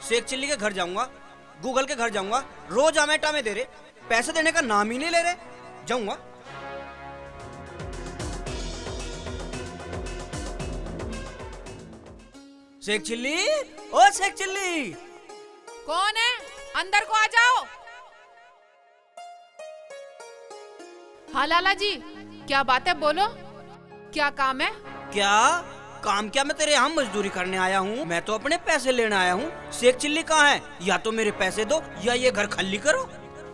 Sheikh chilli के घर जाऊंगा, गूगल के घर जाऊंगा, रोज आमेटा में दे रहे, पैसे देने का नाम ही नहीं ले रहे। जाऊंगा। शेख चिल्ली, ओ शेख चिल्ली। कौन है? अंदर को आ जाओ। हाँ लाला जी, क्या बात है, बोलो, क्या काम है? क्या काम? क्या मैं तेरे यहाँ मजदूरी करने आया हूँ? मैं तो अपने पैसे लेने आया हूँ। शेख चिल्ली कहाँ है? या तो मेरे पैसे दो या ये घर खाली करो।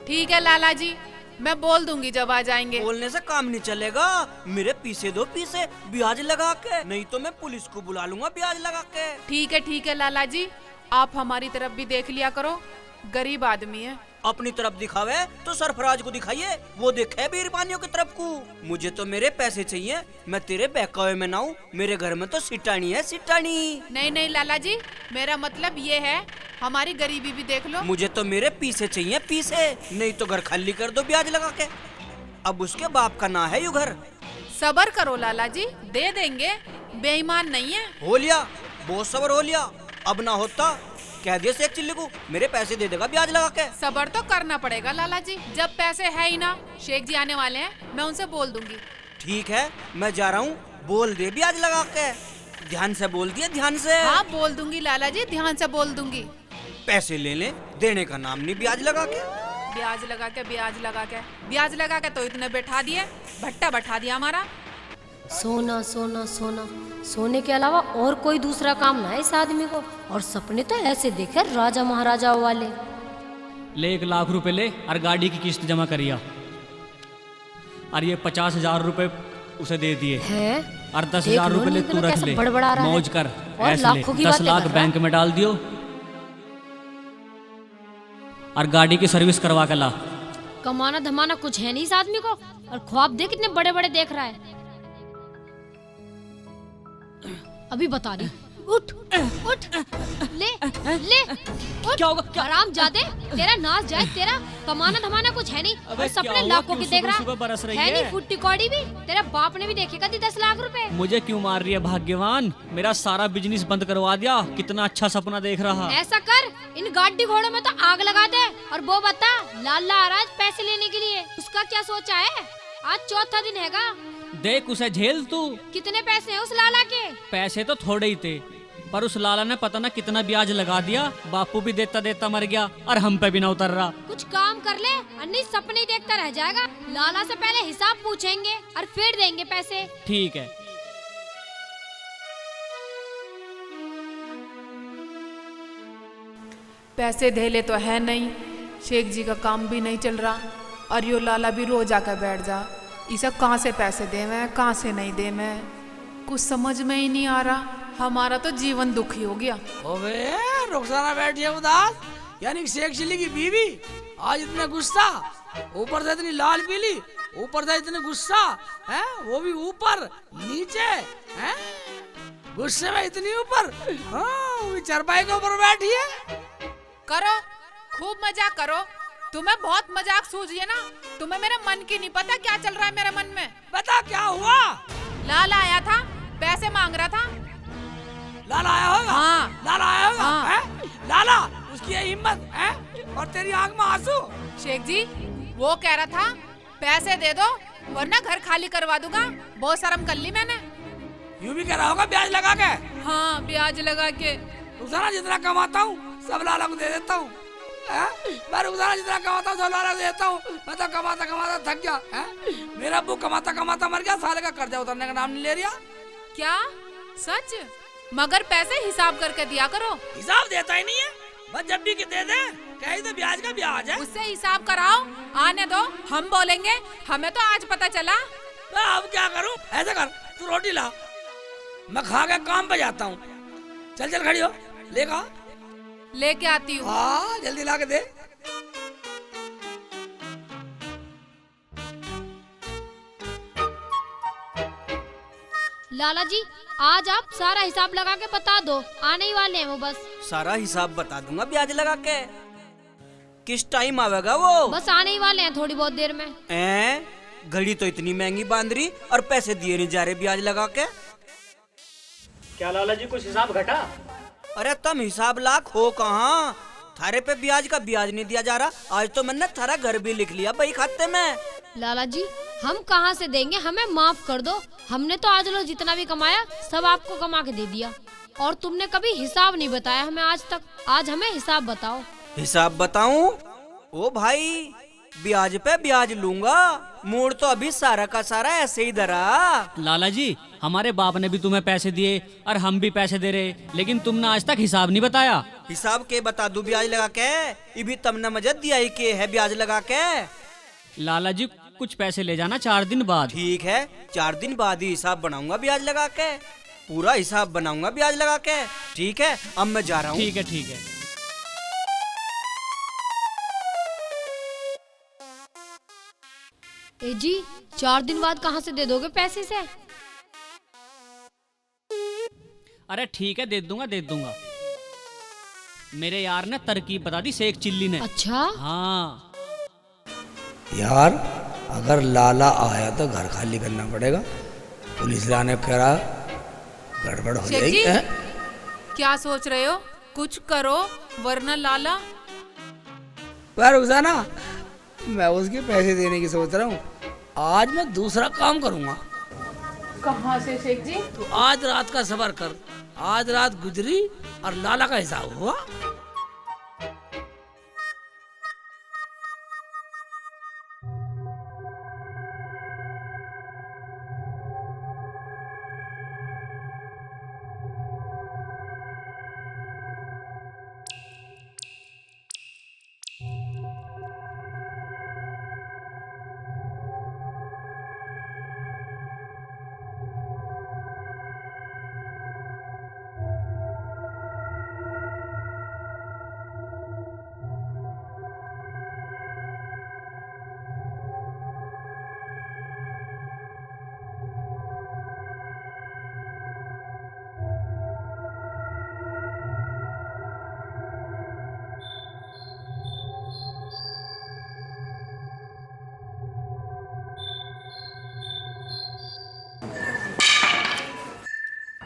ठीक है लाला जी, मैं बोल दूंगी जब आ जाएंगे। बोलने से काम नहीं चलेगा, मेरे पीछे दो पीछे ब्याज लगा के, नहीं तो मैं पुलिस को बुला लूंगा ब्याज लगा के। ठीक है लाला जी, आप हमारी तरफ भी देख लिया करो, गरीब आदमी है। अपनी तरफ दिखावे तो सरफराज को दिखाइए, वो देखे बीरबानियों की तरफ को। मुझे तो मेरे पैसे चाहिए, मैं तेरे बहकावे में ना हूँ। मेरे घर में तो सिटानी है, सिटानी। नहीं लाला जी, मेरा मतलब ये है, हमारी गरीबी भी देख लो। मुझे तो मेरे पीछे चाहिए, पीछे, नहीं तो घर खाली कर दो ब्याज लगा के। अब उसके बाप का ना है यू घर। सबर करो लाला जी, दे देंगे, बेईमान नहीं है। हो लिया, बहुत सबर हो लिया। अब ना होता कह दिया शेख चिल्ली को मेरे पैसे दे देगा ब्याज लगा के। सबर तो करना पड़ेगा लाला जी, जब पैसे है ही ना। शेख जी आने वाले हैं, मैं उनसे बोल दूंगी। ठीक है, मैं जा रहा हूँ, बोल दे ब्याज लगा के। ध्यान से बोल दिया, ध्यान से। हाँ बोल दूंगी लाला जी, ध्यान से बोल दूंगी। पैसे ले ले, देने का नाम नहीं, ब्याज लगा के। ब्याज लगा के, ब्याज लगा के, ब्याज लगा के तो इतने बैठा दिए, भट्टा बैठा दिया हमारा। सोना सोना सोना, सोने के अलावा और कोई दूसरा काम ना है इस आदमी को। और सपने तो ऐसे देखे राजा महाराजा वाले। ले 1 लाख रुपए ले और गाड़ी की किस्त जमा करिया, और ये 50,000 रुपए उसे दे दिए है। और 10,000 रुपए ले, तू रख ले, मौज कर, ऐसे ले। 10 लाख बैंक में डाल दियो और गाड़ी की सर्विस करवा के ला। कमाना धमाना कुछ है नहीं इस आदमी को, और ख्वाब देख कितने बड़े बड़े देख रहा है। अभी बता रही, उठ उठ, ले ले उठ। क्या होगा? क्या? आराम जादे, तेरा नाच जाए तेरा। कमाना धमाना कुछ है नहीं, और सपने लाखों की देख रहा बरस रही है। नहीं फुट्टी कौड़ी भी तेरा बाप ने भी देखेगा 10 लाख रुपए। मुझे क्यों मार रही है भाग्यवान? मेरा सारा बिजनेस बंद करवा दिया। कितना अच्छा सपना देख रहा। ऐसा कर, इन गाड़ी घोड़ों में तो आग लगा दे। और वो बता, लाला आ रहा है पैसे लेने के लिए, उसका क्या सोचा है? आज चौथा दिन हैगा। देख उसे झेल तू। कितने पैसे हैं उस लाला के? पैसे तो थोड़े ही थे, पर उस लाला ने पता ना कितना ब्याज लगा दिया। बापू भी देता देता मर गया, और हम पे भी ना उतर रहा। कुछ काम कर ले, अन्नी सपने ही देखता रह जाएगा। लाला से पहले हिसाब पूछेंगे और फिर देंगे पैसे। ठीक है। पैसे धेले तो है नहीं, शेख जी का काम भी नहीं चल रहा, और यो लाला भी रोज आकर बैठ जा। इसे कहाँ से पैसे दे मैं, कहाँ से नहीं दे मैं, कुछ समझ में ही नहीं आ रहा। हमारा तो जीवन दुखी हो गया। ओबे रुखसाना बैठी है उदास, यानी शेख चिल्ली की बीवी आज इतना गुस्सा, ऊपर से इतनी लाल पीली, ऊपर से इतने गुस्सा है, वो भी ऊपर नीचे है, गुस्से में इतनी ऊपर। हाँ, चरपाई के ऊपर बैठी है। करो, खूब मजाक करो, तुम्हें बहुत मजाक सूझी है ना। तुम्हें मेरे मन की नहीं पता क्या चल रहा है मेरे मन में। बता क्या हुआ? लाला आया था, पैसे मांग रहा था। लाला आया होगा? हाँ। लाला आया होगा? हाँ। है? लाला, उसकी ये हिम्मत है, और तेरी आंख में आंसू। शेख जी, वो कह रहा था पैसे दे दो वरना घर खाली करवा दूंगा। बहुत शर्म कर ली मैंने। यूं भी कह रहा होगा ब्याज लगा के? हाँ, ब्याज लगा के। रुखसाना जितना कमाता हूँ सब लाला को दे देता हूँ। मैं रुखसाना जितना कमाता हूँ सब लाला को दे देता हूँ। मैं तो कमाता कमाता थक गया है। मेरा अब्बू कमाता कमाता मर गया, साले का कर्जा उतरने का नाम नहीं ले रहा। क्या सच? मगर पैसे हिसाब करके दिया करो। हिसाब देता ही नहीं है, बस जब भी दे दे कहीं तो ब्याज का ब्याज है। उससे हिसाब कराओ, आने दो, हम बोलेंगे। हमें तो आज पता चला। अब क्या करूं? ऐसा कर, तू रोटी ला, मैं खा के काम पे जाता हूँ। चल चल खड़ी हो, लेगा लेके आती हूँ। हाँ जल्दी ला के दे। लाला जी, आज आप सारा हिसाब लगा के बता दो, आने ही वाले हैं वो बस। सारा हिसाब बता दूंगा ब्याज लगा के। किस टाइम आवेगा वो? बस आने ही वाले हैं थोड़ी बहुत देर में। घड़ी तो इतनी महंगी बांध रही और पैसे दिए नहीं जा रहे ब्याज लगा के। क्या लाला जी कुछ हिसाब घटा? अरे तुम हिसाब लाख हो कहाँ? थारे पे ब्याज का ब्याज नहीं दिया जा रहा। आज तो मैंने थारा घर भी लिख लिया भाई खाते में। लाला जी हम कहाँ से देंगे, हमें माफ कर दो। हमने तो आज लो जितना भी कमाया सब आपको कमा के दे दिया, और तुमने कभी हिसाब नहीं बताया हमें आज तक। आज हमें हिसाब बताओ। हिसाब बताऊं? ओ भाई, ब्याज पे ब्याज लूंगा, मूड तो अभी सारा का सारा ऐसे ही धरा। लाला जी, हमारे बाप ने भी तुम्हें पैसे दिए और हम भी पैसे दे रहे, लेकिन तुमने आज तक हिसाब नहीं बताया। हिसाब के बता दूं ब्याज लगा के? ये भी तुमने मुझे दिया ही के है ब्याज लगा के। लाला जी कुछ पैसे ले जाना 4 दिन बाद। ठीक है, 4 दिन बाद ही हिसाब बनाऊंगा ब्याज लगा के, पूरा हिसाब बनाऊंगा ब्याज लगा के। ठीक है, अब मैं जा रहा हूँ। ठीक है ठीक है। ए जी 4 दिन बाद कहाँ से दे दोगे पैसे से? अरे ठीक है, दे दूंगा। मेरे यार ने तरकीब बता दी शेख चिल्ली ने। अच्छा हाँ यार अगर लाला आया तो घर खाली करना पड़ेगा। पुलिस लाने कह रहा गड़बड़ हो शेख जाएगी। जी, हैं? क्या सोच रहे हो? कुछ करो वरना लाला। पर रुखसाना, मैं उसके पैसे देने की सोच रहा हूँ। आज मैं दूसरा काम करूँगा। कहाँ से शेख जी? तो आज रात का सबर कर, आज रात गुजरी और लाला का हिसाब हुआ।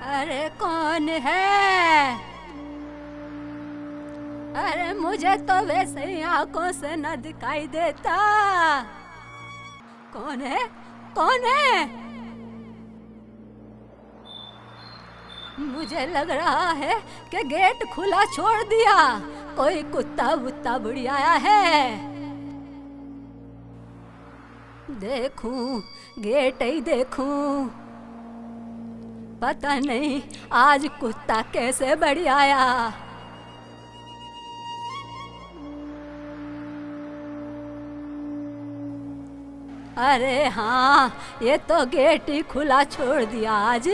अरे कौन है? अरे मुझे तो वैसे ही आंखों से न दिखाई देता। कौन है? कौन है? मुझे लग रहा है कि गेट खुला छोड़ दिया, कोई कुत्ता वुत्ता बुढ़ी आया है। देखूं, गेट ही देखूं, पता नहीं आज कुत्ता कैसे बढ़ आया। अरे हाँ, ये तो गेट ही खुला छोड़ दिया आज।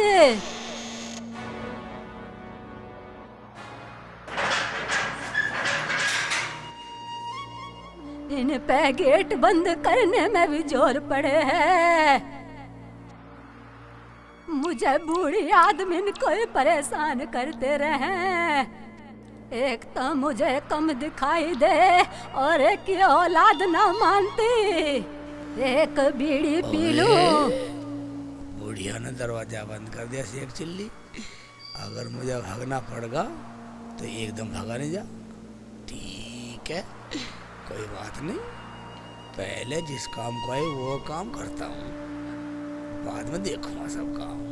इन पे गेट बंद करने में भी जोर पड़े है। मुझे बूढ़ी आदमी कोई परेशान करते रहे। एक तो मुझे कम दिखाई दे और एक ये औलाद ना मानती। एक बीड़ी पी लूं। बुढ़िया ने दरवाजा बंद कर दिया शेख चिल्ली। अगर मुझे भागना पड़ेगा तो एकदम भागा नहीं जा। ठीक है, कोई बात नहीं, पहले जिस काम को आए वो काम करता हूँ, बाद में देखूंगा सब काम।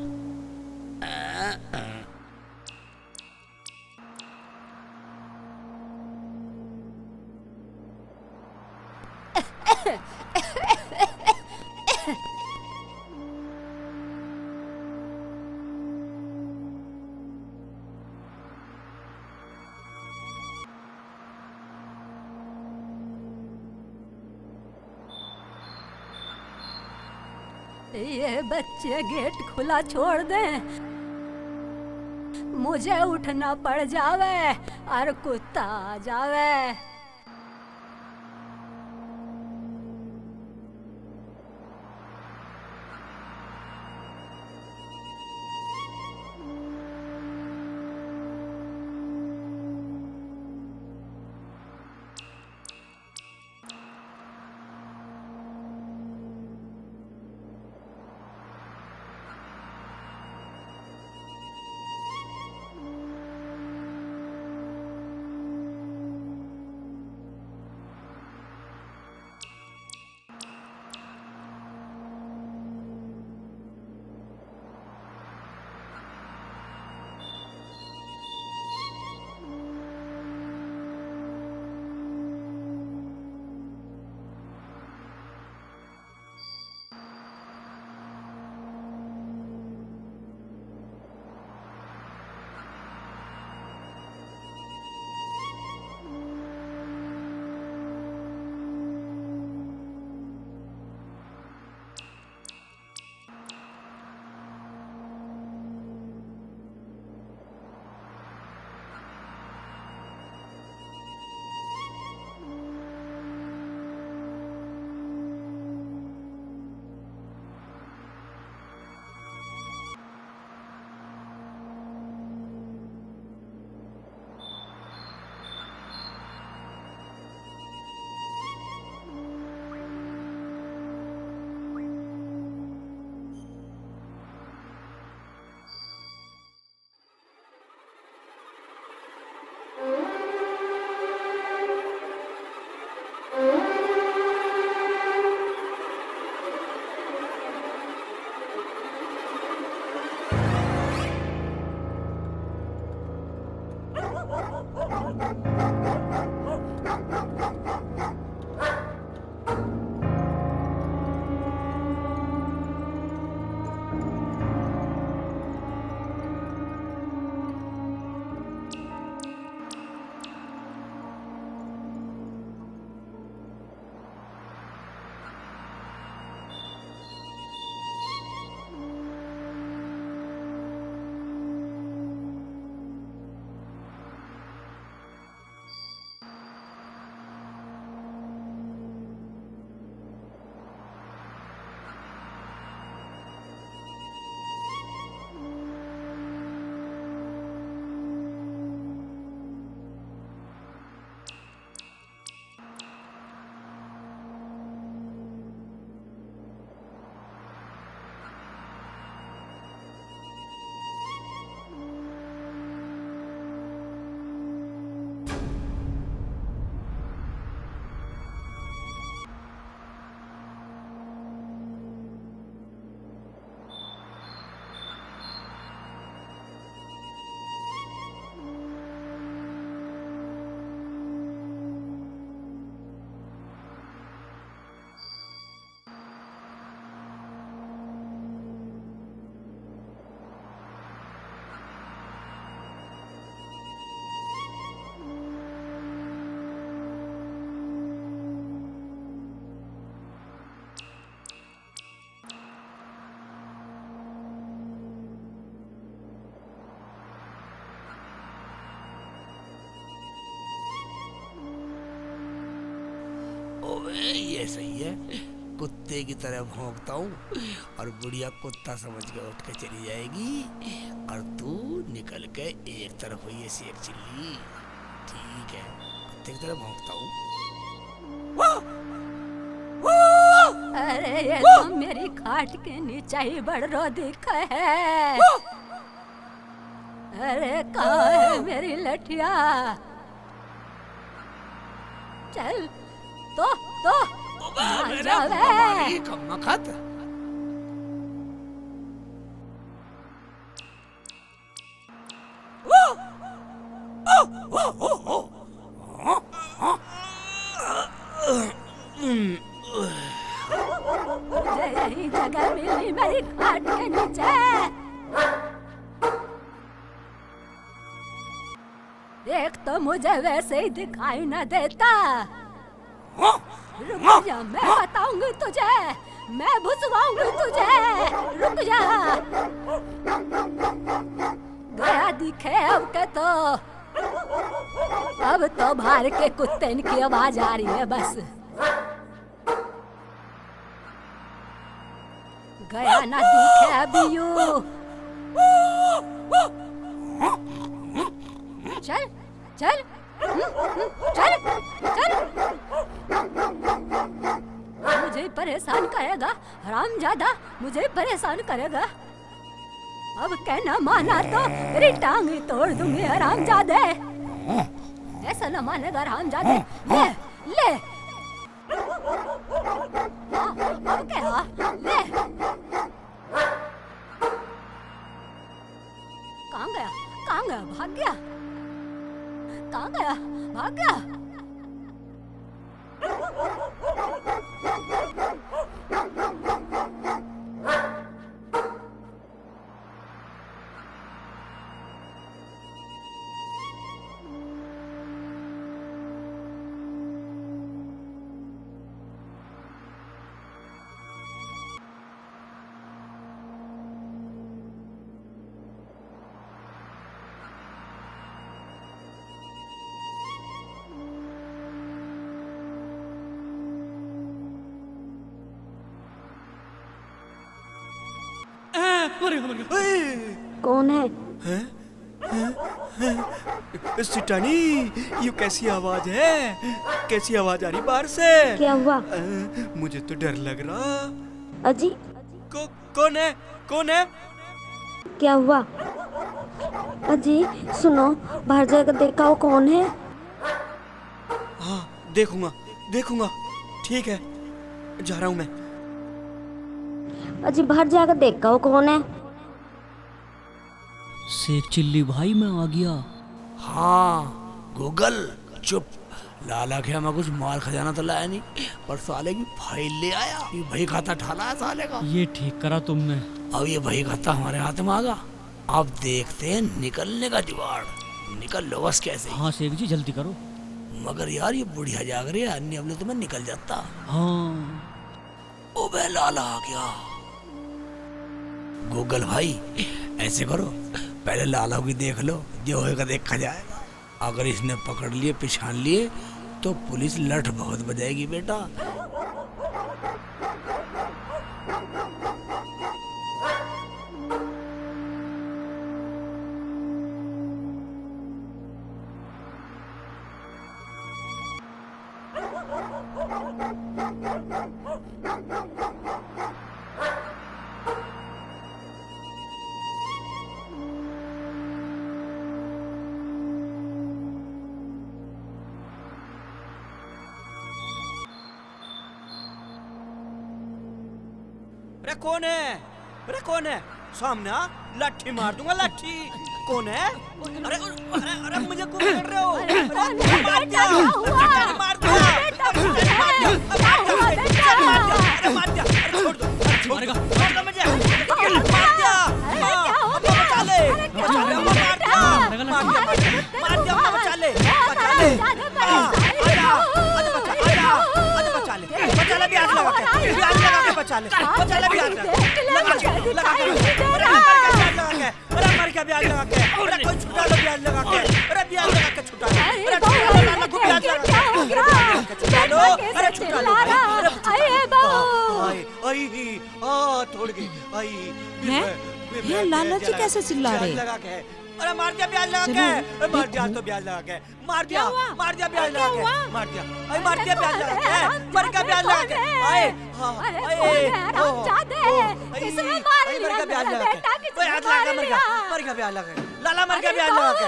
ये बच्चे गेट खुला छोड़ दें, मुझे उठना पड़ जावे और कुत्ता आ जावे। ओए ये सही है, कुत्ते की तरह भौंकता हूँ और बुढ़िया कुत्ता समझ के उठ के चली जाएगी और तू निकल के एक तरफ हुई है शेख चिल्ली। ठीक है, कुत्ते की तरह भौंकता हूँ। अरे ये तो मेरी खाट के नीचे ही बड़ रो दिखा है। अरे कहाँ है मेरी लठिया? चल तो मान जावे। मखत मुझे यही जगह मिली मेरी खाट के नीचे। देख तो मुझे वैसे ही दिखाई न देता। रुक जा, मैं बताऊंगी तुझे, मैं भुसवाऊंगी तुझे। रुक जा, गया दिखे अब के तो। अब तो बाहर के कुत्ते की आवाज आ रही है बस। गया ना दिखे अभी यू। चल चल चल चल। मुझे परेशान करेगा हरामजादा, मुझे परेशान करेगा। अब कहना माना तो तेरी टांग ही तोड़ दूंगी हरामजादे। ऐसा न मानेगा हरामजादे। ले ले अब क्या ले। कहाँ गया, कहाँ गया? भाग गया, कहाँ गया? भाग गया। कौन है? सिटानी, ये कैसी आवाज है? कैसी आवाज आ रही बाहर से? क्या हुआ? मुझे तो डर लग रहा। अजी कौन है? कौन है? क्या हुआ? अजी सुनो, बाहर जाकर देखा हो कौन है? हाँ देखूंगा देखूंगा, ठीक है जा रहा हूँ मैं। अजी बाहर जाकर देखा हो कौन है? शेख चिल्ली भाई मैं आ गया। हाँ गूगल चुप। लाला के हमें कुछ माल खजाना तो लाया नहीं, पर साले की फाइल ले आया। ये भाई खाता ठाला है साले का। ये ठीक करा तुमने। अब ये भाई खाता हमारे हाथ में आ गया। अब देखते हैं निकलने का जुगाड़। निकल लो बस कैसे। हाँ शेख जी जल्दी करो। मगर यार ये बुढ़िया जाग रही है, अन्य अगले तो मैं निकल जाता। हाँ ओ बे लाला आ गया। गूगल भाई ऐसे करो, पहले लाला की देख लो, जो होगा देखा जाएगा। अगर इसने पकड़ लिए पिछान लिए तो पुलिस लठ बहुत बजाएगी बेटा। अरे कौन है? अरे कौन है? सामने आ, लाठी मार दूंगा लाठी। कौन है? अरे अरे अरे मुझे कौन कर रहे हो? अरे मार दिया, मार दिया, मार दिया, छोड़ दो, छोड़ दो मुझे, मार दिया, बचा ले, बचा ले, मार दिया, मार दिया, बचा ले, बचा ले, बचा ले, ब्याज लगा के बचा ले, बचा ले ब्याज लगा के, अरे मर गया ब्याज लगा के, अरे कोई छुटा लो ब्याज लगा के, अरे ब्याज लगा के छुटा लो, अरे छुटा लो, ब्याज लगा के छुटा लो, अरे छुटा लो, तोड़ के आई हैं? लाला जी कैसे चिल्ला रहे? लगा के अरे मार दिया ब्याज लगा के, मार दिया तो ब्याज लगा के, मार दिया ब्याज लगा के, मार दिया ब्याज लगा के, मर गया ब्याज लगा के, आए हां किसने मार लिया मर गया ब्याज लगा के, कोई हाथ लगा मर गया ब्याज लगा के, लाला मर गया ब्याज लगा के,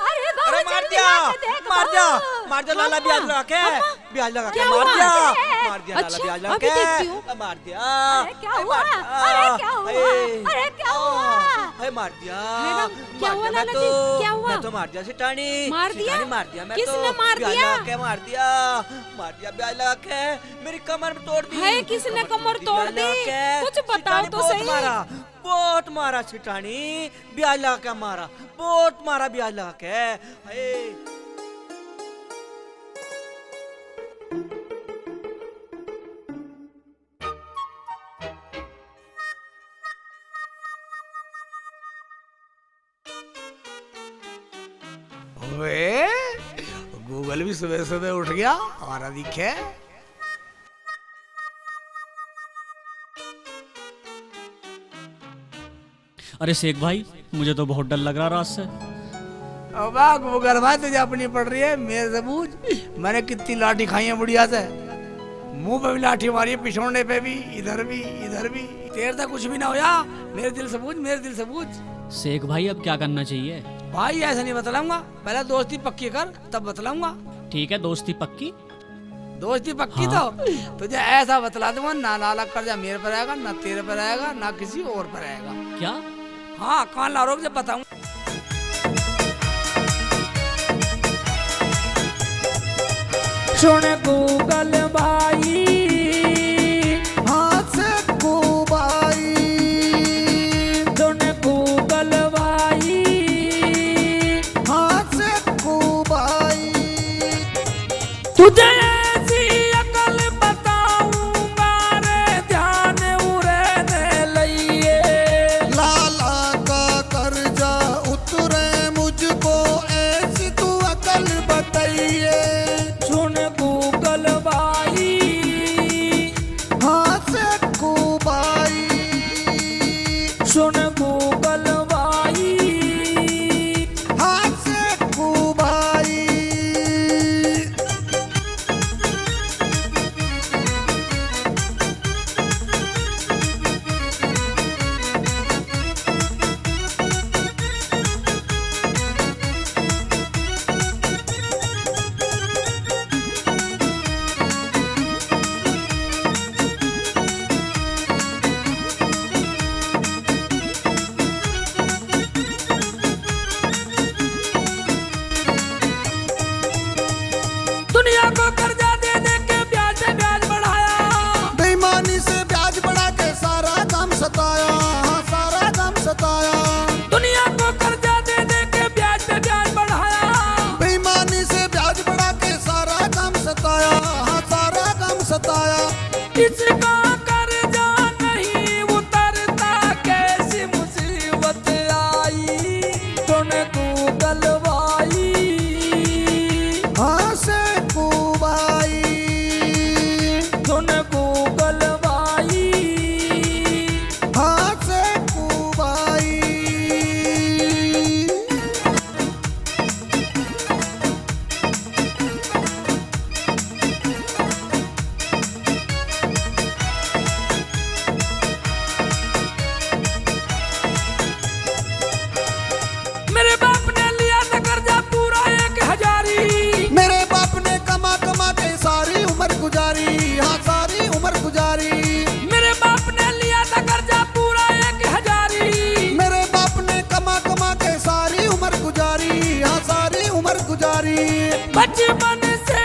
अरे मार दिया लाला ब्याज लगा के, ब्याज लगा के मार दिया लाला ब्याज लगा के, मार दिया क्या हुआ? अरे मार दिया क्या हुआ लाला जी? क्या हुआ? मैं तो मार दिया सिटानी, मार दिया? मार दिया मैं किसने तो मार ब्याज दिया? लगा के मार दिया ब्याज लगा के, मेरी कमर तोड़ दी। है किसने कमर तोड़ दी? कुछ बताओ तो सही। बहुत मारा सिटानी, ब्याज लगा के मारा, बहुत मारा ब्याज लगा के। गूगल भी सुबह सुबह उठ गया और दिखे। अरे शेख भाई, मुझे तो बहुत डर लग रहा रात से। गूगल भाई तुझे अपनी पड़ रही है, मेरे से पूछ। मैंने कितनी लाठी खाई है बुढ़िया से, मुंह पे भी लाठी मारी है, पिछोड़ने पे भी, इधर भी। तेरे से कुछ भी ना होया, मेरे दिल से पूछ। शेख भाई अब क्या करना चाहिए? भाई ऐसा नहीं बतलाऊंगा, पहले दोस्ती पक्की कर तब बतलाऊंगा। ठीक है, दोस्ती पक्की। हाँ। तो तुझे ऐसा बतला दूंगा, ना लाला कर्जा मेरे पर आएगा, ना तेरे पर आएगा, ना किसी और पर आएगा। क्या? हाँ, कान ला रोक, जब बताऊंगा। सुन गूगल भाई, हाथ से कुबाई, सुन गूगल भाई, हाथ से कुबाई, तुझे ऐसी अकल बताऊंगा रे, ध्यान उड़ने लइए। लाला का कर्जा उतरे मुझको, ऐसी तू अकल बताइए। सुन गूगल भाई, हाथ से कुबाई, सुन गूगल भाई, हाथ से कुबाई। दुनिया को कर्जा दे दे के ब्याज से ब्याज बढ़ाया, बेईमानी से ब्याज बढ़ा के सारा काम सताया, सारा काम सताया। दुनिया को कर्जा दे दे के ब्याज पे ब्याज बढ़ाया, बेईमानी से ब्याज बढ़ा के सारा काम सताया, सारा काम सताया। इसका कर्जा नहीं उतरता, कैसी मुसीबत आई, सुन गूगल भाई, हाँ से कुबाई, सुन गूगल भाई, हाँ से कुबाई। मेरे बाप ने लिया था कर्जा पूरा 1000। मेरे बाप ने कमा कमा के सारी उम्र गुजारी, हाँ सारी उम्र गुजारी। मेरे बाप ने लिया था कर्जा पूरा 1000। मेरे बाप ने कमा कमा के सारी उम्र गुजारी, हाँ सारी उम्र गुजारी। बचपन से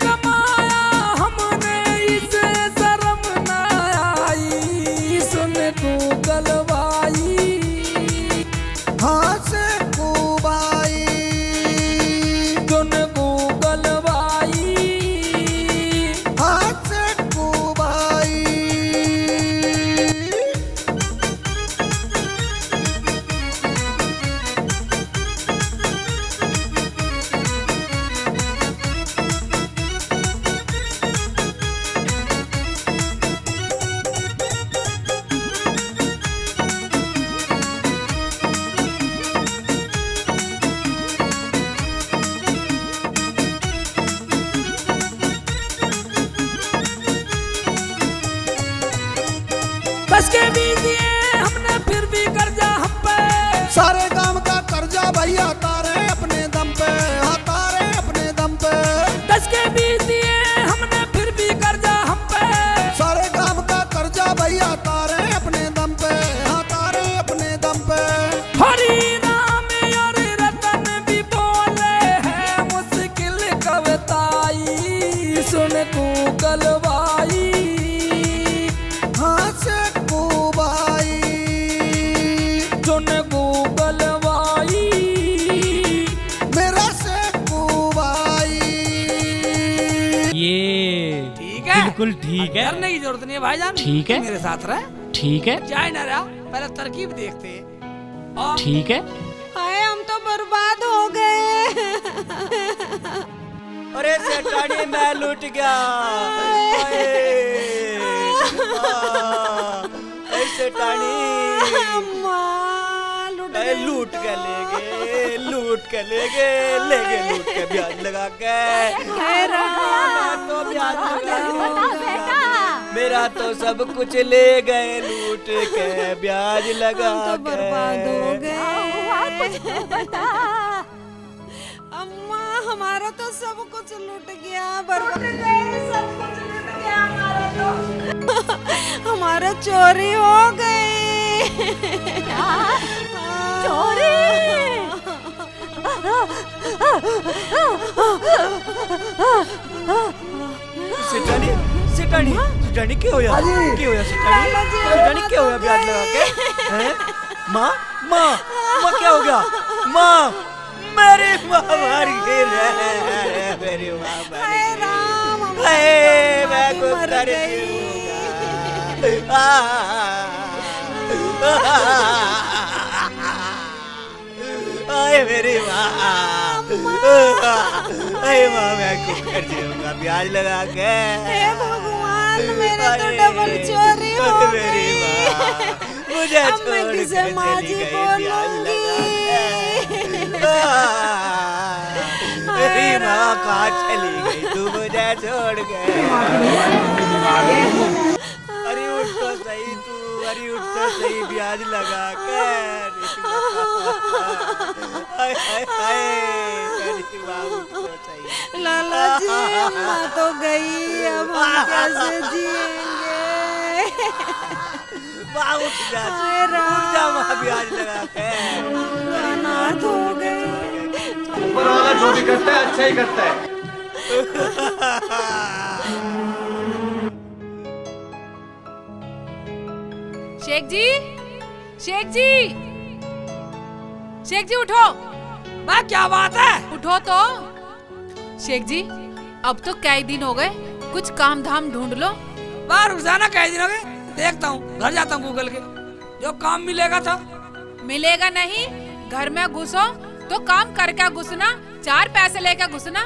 कमाया हमने, इसे शर्म ना आई, सुन गूगल भाई, हाँ से कुबाई, सुन गूगल भाई, हाथ से कुबाई। कस के भी दिए हमने फिर भी कर्जा हम पे, सारे काम का कर्जा भैया तारे अपने दम पे, हाँ तारे अपने दम पे। कस के भी दिए हमने फिर भी कर्जा हम पे, सारे काम का कर्जा भैया तारे अपने दम पे, हाँ तारे अपने दम पे। हरी राम और रतन भी बोले है मुश्किल कविताई, सुन गूगल भाई हाँ से कुबाई, सुन गूगल भाई मेरा से कुबाई। ये ठीक है, बिल्कुल ठीक है। डरने की जरूरत नहीं है भाईजान, ठीक है। मेरे साथ रहे, ठीक है, जाए ना रहा, पहले तरकीब देखते हैं। और ठीक है। हाय हम तो बर्बाद हो गए। अरे सेठानी मैं लूट गया। सेठानी लूट के ले गए, लूट के ले गए, ले गए लूट के ब्याज लगा के। तो ब्याज लगा, मेरा तो सब कुछ ले गए लूट के ब्याज लगा के। बर्बाद हो गए। अम्मा हमारा तो सब कुछ लूट गया, बर्बाद सब कुछ लूट गया हमारा तो। हमारा चोरी हो गई। चोरी? सेठानी सेठानी सेठानी क्या होया? क्या होया सेठानी? सेठानी क्या होया ब्याज लगा के? हैं? माँ माँ माँ क्या हो गया? माँ मेरी माँ मर गई रे, मेरी माँ मर गई। मैं गुजर जाऊंगा। आए मेरी माँ, अरे माँ मैं गुजर जाऊंगा ब्याज लगा के। हे भगवान मेरे तो डबल चोरी हो गई। मेरी माँ मुझे अब मैं छोड़ किसे के माँ चली जी गई ब्याज बोलूंगी? लगा के। मेरी माँ कहाँ चली गई तू मुझे छोड़ के? अरे उठ तो सही तू, अरे उठ तो सही ब्याज लगा के। हाय हाय हाय मेरी माँ उठ तो सही। लाला जी अम्मा तो गई, अब हम कैसे जिएंगे? माँ उठ जा, उठ जा माँ ब्याज लगा के। अनाथ हो गए। ऊपर वाला जो भी करता है अच्छा ही करता है। शेख जी, शेख जी, शेख जी उठो, बा क्या बात है? उठो तो। शेख जी अब तो कई दिन हो गए, कुछ काम धाम ढूंढ लो। बाहर रुक जाना, कई दिन हो गए। देखता हूँ, घर जाता हूँ गूगल के, जो काम मिलेगा था। मिलेगा नहीं, घर में घुसो तो काम करके घुसना, 4 पैसे लेकर घुसना।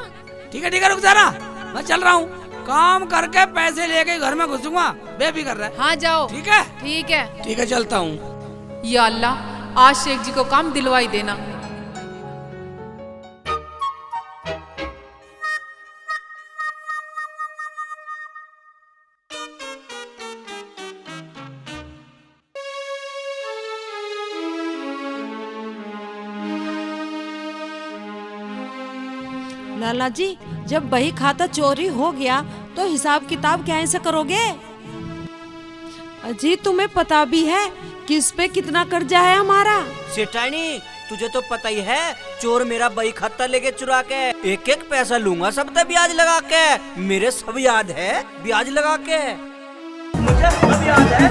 ठीक है रुक जाना, मैं चल रहा हूँ। काम करके पैसे लेके घर में घुसूंगा, बेफिक्र रह। हाँ जाओ। ठीक है ठीक है। ठीक है, चलता हूँ। या अल्लाह आज शेख जी को काम दिलवाई देना। लाला जी जब बही खाता चोरी हो गया तो हिसाब किताब कैसे करोगे? अजी तुम्हें पता भी है किस पे कितना कर्जा है हमारा? सेठानी तुझे तो पता ही है, चोर मेरा बही खाता लेके चुरा के एक एक पैसा लूंगा सब पे ब्याज लगा के। मेरे सब याद है ब्याज लगा के, मुझे सब याद है।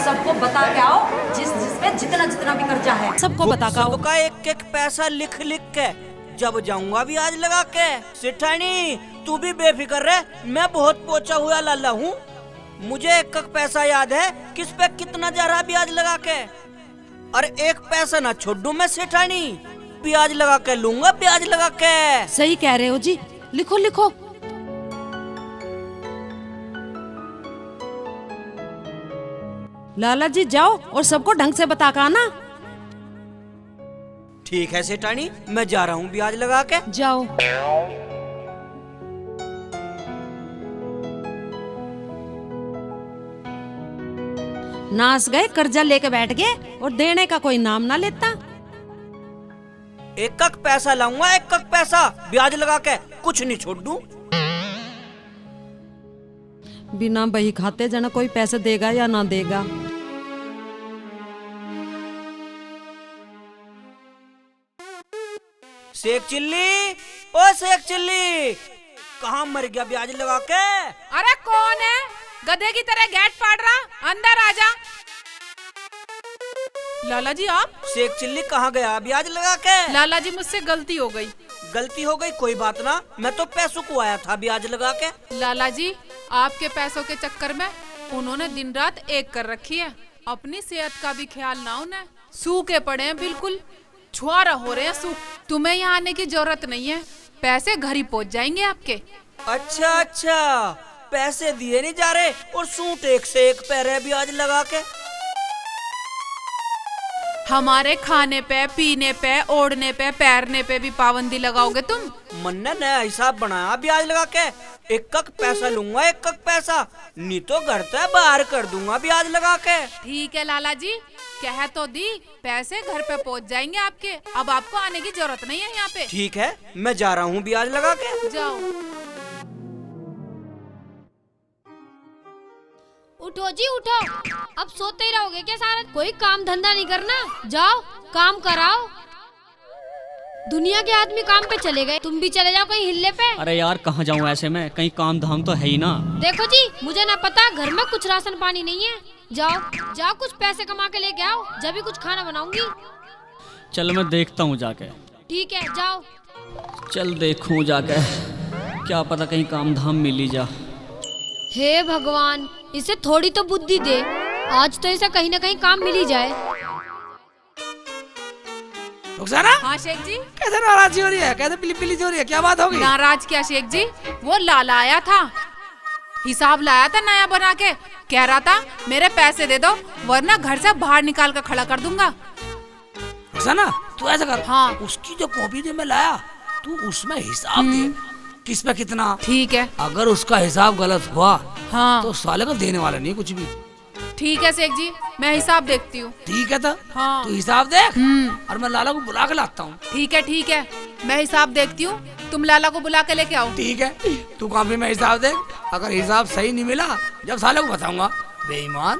सबको बता के आओ, जिसमें जितना जितना भी कर्जा है सबको बता के आओ। सबका एक एक पैसा लिख लिख के जब जाऊंगा ब्याज लगा के। सेठानी तू भी बेफिक्र रह, मैं बहुत पोचा हुआ लाला हूँ। मुझे एक एक पैसा याद है, किस पे कितना जा रहा ब्याज लगा के। और एक पैसा ना छोड़ दूं मैं सेठानी, ब्याज लगा के लूंगा ब्याज लगा के। सही कह रहे हो जी, लिखो लिखो। लाला जी जाओ और सबको ढंग से बता के आना। ठीक है सेठानी, मैं जा रहा हूँ ब्याज लगा के। जाओ। नाच गए, कर्जा लेके बैठ गए और देने का कोई नाम ना लेता। एक पैसा लाऊंगा, एक पैसा ब्याज लगा के, कुछ नहीं छोड़ दूं। बिना बही खाते जना कोई पैसे देगा या ना देगा। शेख चिल्ली, ओ शेख चिल्ली, कहाँ मर गया ब्याज लगा के? अरे कौन है गधे की तरह गेट फाड़ रहा? अंदर आजा। लाला जी आप? शेख चिल्ली कहाँ गया ब्याज लगा के? लाला जी मुझसे गलती हो गई। गलती हो गई कोई बात ना, मैं तो पैसों को आया था ब्याज लगा के। लाला जी आपके पैसों के चक्कर में उन्होंने दिन रात एक कर रखी है। अपनी सेहत का भी ख्याल ना उन्हें, सूखे पड़े हैं बिल्कुल, छुआरा हो रहे हैं सूख। तुम्हें यहाँ आने की जरूरत नहीं है, पैसे घर ही पहुँच जाएंगे आपके। अच्छा अच्छा, पैसे दिए नहीं जा रहे और सूट एक से एक पै रहे ब्याज लगा के। हमारे खाने पे, पीने पे, ओढ़ने पे, पैरने पे भी पाबंदी लगाओगे तुम? मन ने नया हिसाब बनाया ब्याज लगा के, एक पैसा लूंगा, एक पैसा, नहीं तो घर से बाहर कर दूंगा ब्याज लगा के। ठीक है लाला जी, कह तो दी, पैसे घर पे पहुंच जाएंगे आपके, अब आपको आने की जरूरत नहीं है यहाँ पे। ठीक है, मैं जा रहा हूँ ब्याज लगा के। जाओ। उठो जी उठो, अब सोते ही रहोगे क्या सारा? कोई काम धंधा नहीं करना, जाओ काम कराओ। दुनिया के आदमी काम पे चले गए, तुम भी चले जाओ कहीं हिल्ले पे। अरे यार कहाँ जाऊँ ऐसे में, कहीं काम धाम तो है ही ना। देखो जी, मुझे ना पता, घर में कुछ राशन पानी नहीं है। जाओ जाओ कुछ पैसे कमा के लेके आओ, जब भी कुछ खाना बनाऊंगी। चल मैं देखता हूँ जाके। ठीक है जाओ। चल देखूँ जाके, क्या पता कहीं काम धाम मिल ही जा। हे भगवान, इसे थोड़ी तो बुद्धि दे, आज तो इसे कहीं ना कहीं काम मिल ही जाए। रुखसाना? हाँ शेख जी। कैसे नाराजी हो रही है, कैसे पिली पिली हो रही है, क्या बात हो गई? नाराज क्या शेख जी, वो लाला आया था, हिसाब लाया था नया बना के, कह रहा था मेरे पैसे दे दो वरना घर से बाहर निकाल कर खड़ा कर दूंगा। रुखसाना तू ऐसा कर, हाँ। उसकी जो कॉपी जो मैं लाया, तू उसमें हिसाब दे, किस पे कितना। ठीक है। अगर उसका हिसाब गलत हुआ हाँ तो साले को देने वाला नहीं कुछ भी। ठीक है शेख जी, मैं हिसाब देखती हूँ। ठीक है तो हाँ। तू हिसाब देख और मैं लाला को बुला के लाता हूँ। ठीक है, मैं हिसाब देखती हूँ, तुम लाला को बुला के लेके आओ। ठीक है, तू कॉपी में हिसाब देख, अगर हिसाब सही नहीं मिला जब साले को बताऊंगा। बेईमान।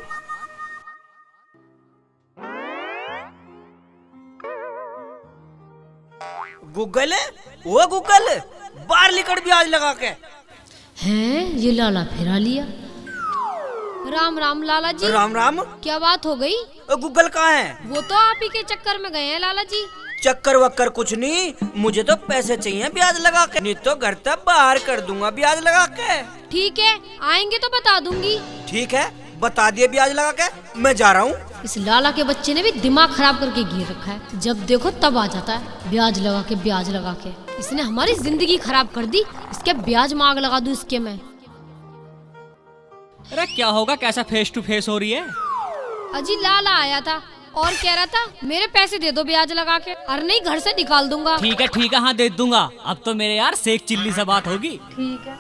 गूगल, वो गूगल, बाहर निकल ब्याज लगा के। हैं, ये लाला फिरा लिया। राम राम लाला जी। राम राम। क्या बात हो गई? गूगल कहाँ है? वो तो आप ही के चक्कर में गए हैं लाला जी। चक्कर वक्कर कुछ नहीं, मुझे तो पैसे चाहिए ब्याज लगा के, नहीं तो घर तक बाहर कर दूंगा ब्याज लगा के। ठीक है, आएंगे तो बता दूंगी। ठीक है, बता दिए ब्याज लगा के, मैं जा रहा हूँ। इस लाला के बच्चे ने भी दिमाग खराब करके गिर रखा है, जब देखो तब आ जाता है ब्याज लगा के। इसने हमारी जिंदगी खराब कर दी, इसके ब्याज में आग लगा दूं इसके मैं। अरे क्या होगा, कैसा फेस टू फेस हो रही है? अजी लाला आया था और कह रहा था मेरे पैसे दे दो ब्याज लगा के, और नहीं घर से निकाल दूंगा। ठीक है, हाँ दे दूंगा। अब तो मेरे यार शेख चिल्ली से बात होगी। ठीक है।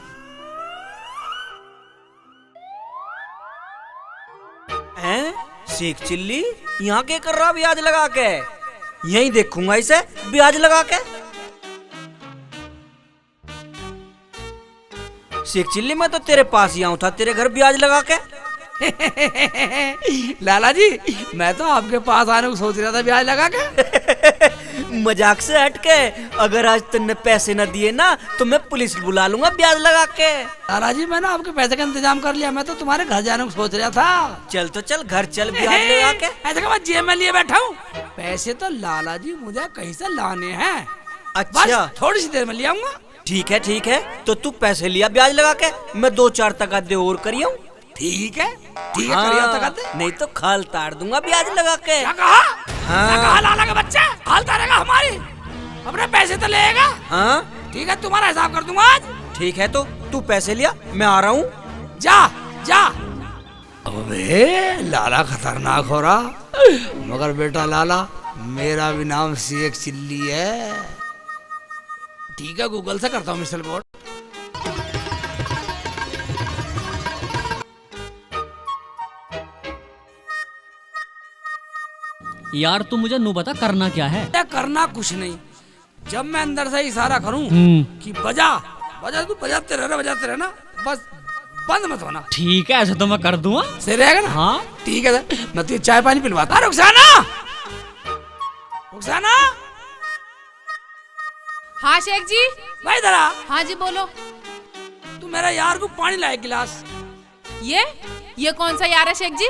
हैं? शेख चिल्ली यहाँ के कर रहा ब्याज लगा के? यहीं देखूंगा इसे ब्याज लगा के। शेख चिल्ली मैं तो तेरे पास ही आऊँ था, तेरे घर ब्याज लगा के। लाला जी मैं तो आपके पास आने को सोच रहा था ब्याज लगा के। मजाक से हट के, अगर आज तुमने पैसे न दिए ना तो मैं पुलिस बुला लूंगा ब्याज लगा के। लाला जी मैंने आपके पैसे का इंतजाम कर लिया, मैं तो तुम्हारे घर जाने को सोच रहा था। चल तो चल घर चल ब्याज लगा के। ऐसे मैं जेब में लिए बैठा हूँ, पैसे तो लाला जी मुझे कहीं से लाने हैं। अच्छा, थोड़ी सी देर में ले आऊंगा। ठीक है, तो तू पैसे लिया ब्याज लगा के, मैं 2-4 तगादे और करियो। ठीक है, हाँ, नहीं तो खाल तार दूंगा ब्याज लगा के। क्या कहा? हाँ। क्या कहा लाला का बच्चा? खाल तारेगा हमारी, अपने पैसे तो लेगा। हाँ ठीक है, तुम्हारा हिसाब कर दूंगा आज। ठीक है, तो तू पैसे लिया, मैं आ रहा हूँ। जा। अबे लाला खतरनाक हो रहा, मगर बेटा लाला मेरा भी नाम शेख चिल्ली है। ठीक है, गूगल से करता हूँ मिसल बोर्ड। यार तू मुझे नू बता करना क्या है? करना कुछ नहीं, जब मैं अंदर से इशारा करूं कि बजा बजा, तू बजाते रहना, बस बंद मत होना। ठीक है, ऐसे तो मैं कर दूंगा। सही रहेगा ना? हाँ ठीक है, मैं तुझे चाय पानी पिलवाता। रुखसाना, रुखसाना। हाँ शेख जी। भाई इधर आ। हाँ जी बोलो। तू मेरा यार को पानी लाए गिलास। ये कौन सा यार है शेख जी?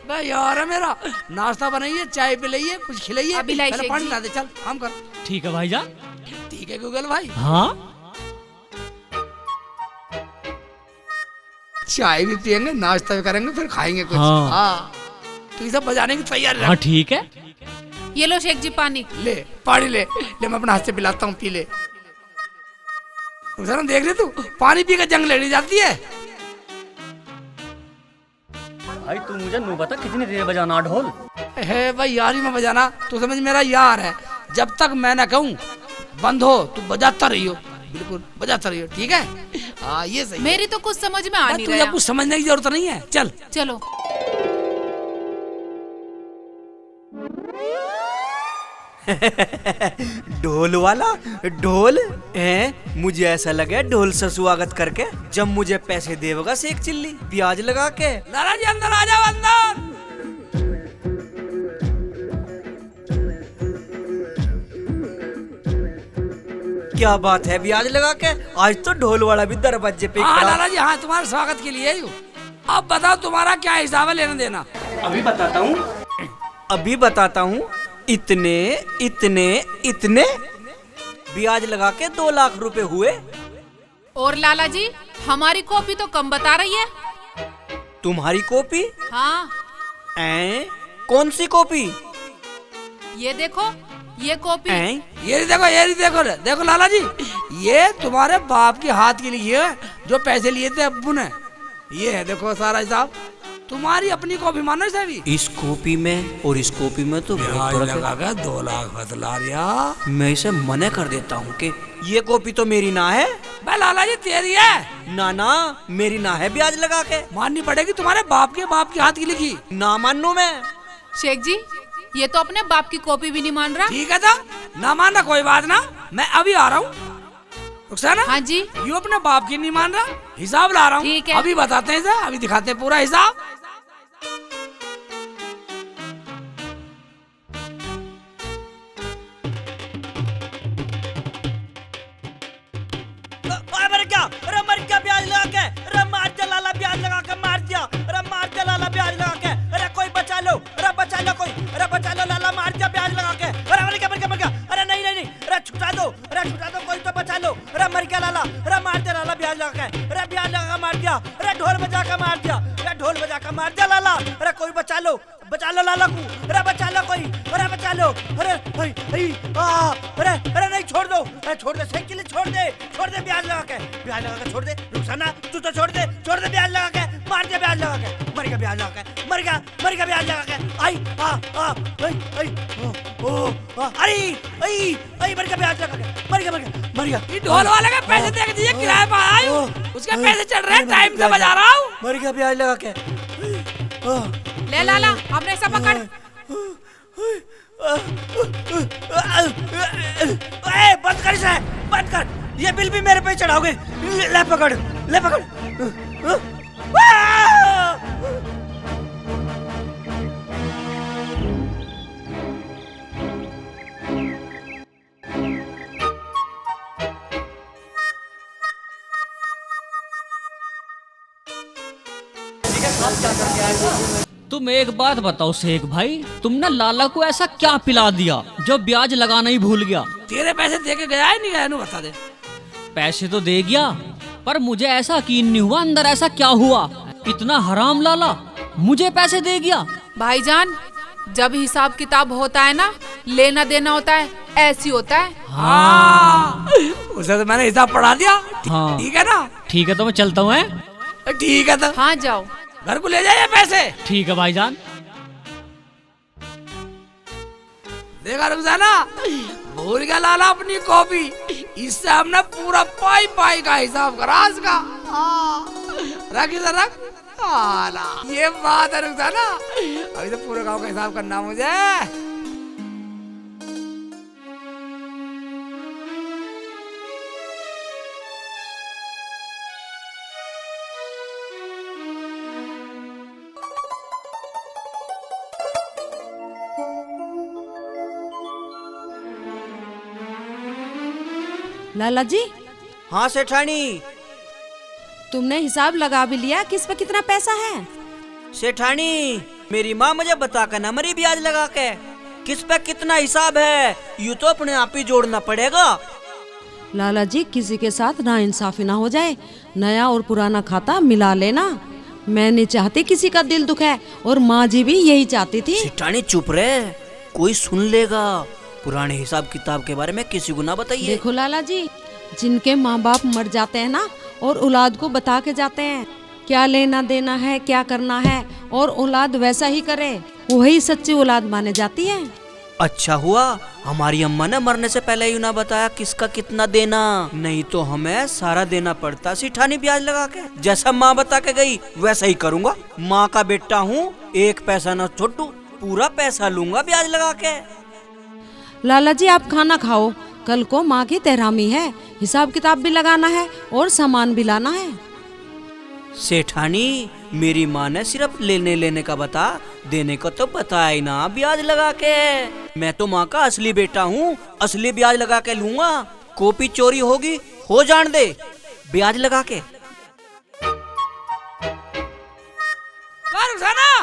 भाई यार है मेरा, नाश्ता बनाइए, चाय पिलाइए, कुछ खिलाइए, अभी लाई शेख पानी जी। ला दे। चल काम कर। ठीक है भाईजान। ठीक है गूगल भाई। हाँ चाय भी पियेंगे, नाश्ता भी करेंगे, फिर खाएंगे कुछ। हाँ। हाँ। तो ये सब बजाने की तैयारी रख। हाँ ठीक है। ये लो शेख जी पानी। ले पानी ले मैं अपने हाथ से पिलाता हूँ, पी ले। देख रहे तू पानी पी कर जंग लड़ी जाती है। भाई तू मुझे नू बता कितनी देर बजाना ढोल? है भाई यार ही में बजाना, तू समझ मेरा यार है। जब तक मैं ना कहूँ बंद हो, तू बजाता रहियो, बिल्कुल बजाता रहियो। ठीक है? हाँ ये सही। मेरी तो कुछ समझ में आ नहीं तुझे रहा। कुछ समझने की जरूरत नहीं है। चल चलो। ढोल वाला ढोल है। मुझे ऐसा लगे ढोल से स्वागत करके जब मुझे पैसे देगा शेख चिल्ली प्याज लगा के। लाला जी अंदर आ जाओ, अंदर। क्या बात है, ब्याज लगा के? आज तो ढोल वाला भी दरवाजे पे हाँ खड़ा। लाला जी, हाँ तुम्हारे स्वागत के लिए ही। अब बताओ तुम्हारा क्या हिसाब है लेना देना? अभी बताता हूँ। इतने इतने इतने ब्याज लगा के 2 लाख रुपए हुए। और लाला जी हमारी कॉपी तो कम बता रही है। तुम्हारी कॉपी? हाँ। कौन सी कॉपी? ये देखो, ये कॉपी। ये देखो देखो लाला जी, ये तुम्हारे बाप के हाथ के लिए है जो पैसे लिए थे अब्बू ने। ये है देखो सारा हिसाब, तुम्हारी अपनी कॉपी मानो इसे भी। इस कॉपी में और इस कॉपी में तो बहुत फर्क है। 2 लाख बतला रिया। मैं इसे मना कर देता हूँ कि ये कॉपी तो मेरी ना है। भाई लाला जी तेरी है। ना मेरी ना है, ब्याज लगा के माननी पड़ेगी, तुम्हारे बाप के हाथ की लिखी। ना मानू मैं। शेख जी ये तो अपने बाप की कॉपी भी नहीं मान रहा। ठीक है था, ना मानना कोई बात ना, मैं अभी आ रहा हूँ। रुखसाना। हाँ जी। यू अपने बाप की नहीं मान रहा, हिसाब ला रहा हूँ। ठीक है। अभी बताते हैं इसे, अभी दिखाते हैं पूरा हिसाब। अरे मर क्या ब्याज लगा के? अरे मार दिया लाला, ब्याज लगा के मार दिया। अरे मार दिया लाला, ब्याज लगा के। अरे कोई बचा लो, अरे बचा लो कोई, अरे बचा लो, लाला मार दिया ब्याज लगा के। अरे मर गया। अरे नहीं, अरे छुटा दो, कोई तो बचा लो। अरे मर गया लाला, अरे मार दिया लाला ब्याज लगा के। अरे ब्याज लगा के मार दिया। अरे ढोल बजा के मार दिया। अरे ढोल बजा के मार दिया लाला। अरे कोई बचा लो लाला को। अरे बचा लो कोई, अरे बचा लो। अरे नहीं, छोड़ दो, शेख चिल्ली छोड़ दे ब्याज लगा के छोड़ दे। रुखसाना तू तो छोड़ दे ब्याज लगा के। मार दे ब्याज लगा के, मर गया ब्याज लगा के, मर गया ब्याज लगा के। मर गया ब्याज लगा के, मर गया। ये ढोल वाले के पैसे दे के दिए, किराए पर आया हूँ, उसके पैसे चल रहे हैं, टाइम से बजा रहा हूँ। मर गया ब्याज लगा के। ले लाला अपने ऐसा पकड़। बंद कर इसे, बंद कर। ये बिल भी मेरे पे चढ़ाओगे। ले पकड़। तुम एक बात बताओ शेख भाई, तुमने लाला को ऐसा क्या पिला दिया जो ब्याज लगाना ही भूल गया? तेरे पैसे दे के गया है नहीं गया, बता दे। पैसे तो दे गया, पर मुझे ऐसा यकीन नहीं हुआ अंदर ऐसा क्या हुआ। इतना हराम लाला मुझे पैसे दे गया। भाईजान जब हिसाब किताब होता है ना, लेना देना होता है, ऐसी होता है। हाँ उसे तो मैंने हिसाब पढ़ा दिया। हाँ ठीक है ना? ठीक है तो मैं चलता हूँ। ठीक है तो हाँ जाओ, घर को ले जाइए पैसे। ठीक है भाईजान। देखा रुखसाना, भूल गया लाला अपनी कॉपी। इससे हमने पूरा पाई पाई का हिसाब करा इसका। रख इधर रख। आला, ये बात है रुखसाना, अभी तो पूरे गांव का हिसाब करना मुझे। लाला जी, हाँ सेठानी। तुमने हिसाब लगा भी लिया किस पे कितना पैसा है? सेठानी, मेरी माँ मुझे बता कर ना मरी ब्याज लगा के किस पे कितना हिसाब है, यूँ तो अपने आप ही जोड़ना पड़ेगा। लाला जी, किसी के साथ नाइंसाफी ना हो जाए, नया और पुराना खाता मिला लेना। मैं नहीं चाहती किसी का दिल दुखे, और माँ जी भी यही चाहती थी। सेठानी चुप रहे, कोई सुन लेगा। पुराने हिसाब किताब के बारे में किसी को ना बताइए। देखो लाला जी, जिनके माँ बाप मर जाते हैं ना, और औलाद को बता के जाते हैं क्या लेना देना है, क्या करना है, और औलाद वैसा ही करे, वही सच्ची औलाद माने जाती है। अच्छा हुआ हमारी अम्मा ने मरने से पहले ही ना बताया किसका कितना देना, नहीं तो हमें सारा देना पड़ता सेठानी ब्याज लगा के। जैसा माँ बता के गई वैसा ही करूँगा। माँ का बेटा हूँ, एक पैसा न छोड़ू, पूरा पैसा लूंगा ब्याज लगा के। लाला जी, आप खाना खाओ, कल को माँ की तेहरामी है, हिसाब किताब भी लगाना है और सामान भी लाना है। सेठानी, मेरी माँ ने सिर्फ लेने लेने का बता, देने को तो बताया ही ना ब्याज लगा के। मैं तो माँ का असली बेटा हूँ, असली ब्याज लगा के लूंगा। कॉपी चोरी होगी हो जान दे, ब्याज लगा के। रुखसाना,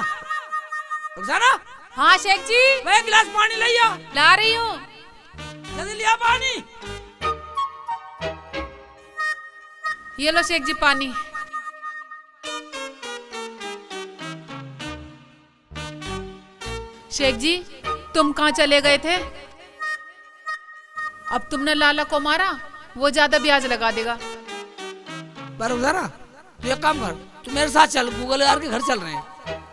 रुखसाना, हाँ शेख जी, मैं एक गिलास पानी ले आ। ला रही हूँ। जल्दी लिया पानी। ये लो शेख जी पानी। शेख जी, तुम कहाँ चले गए थे? अब तुमने लाला को मारा, वो ज्यादा ब्याज लगा देगा। पर रुखसाना, तू एक काम कर, तू मेरे साथ चल, गूगल यार के घर चल रहे हैं।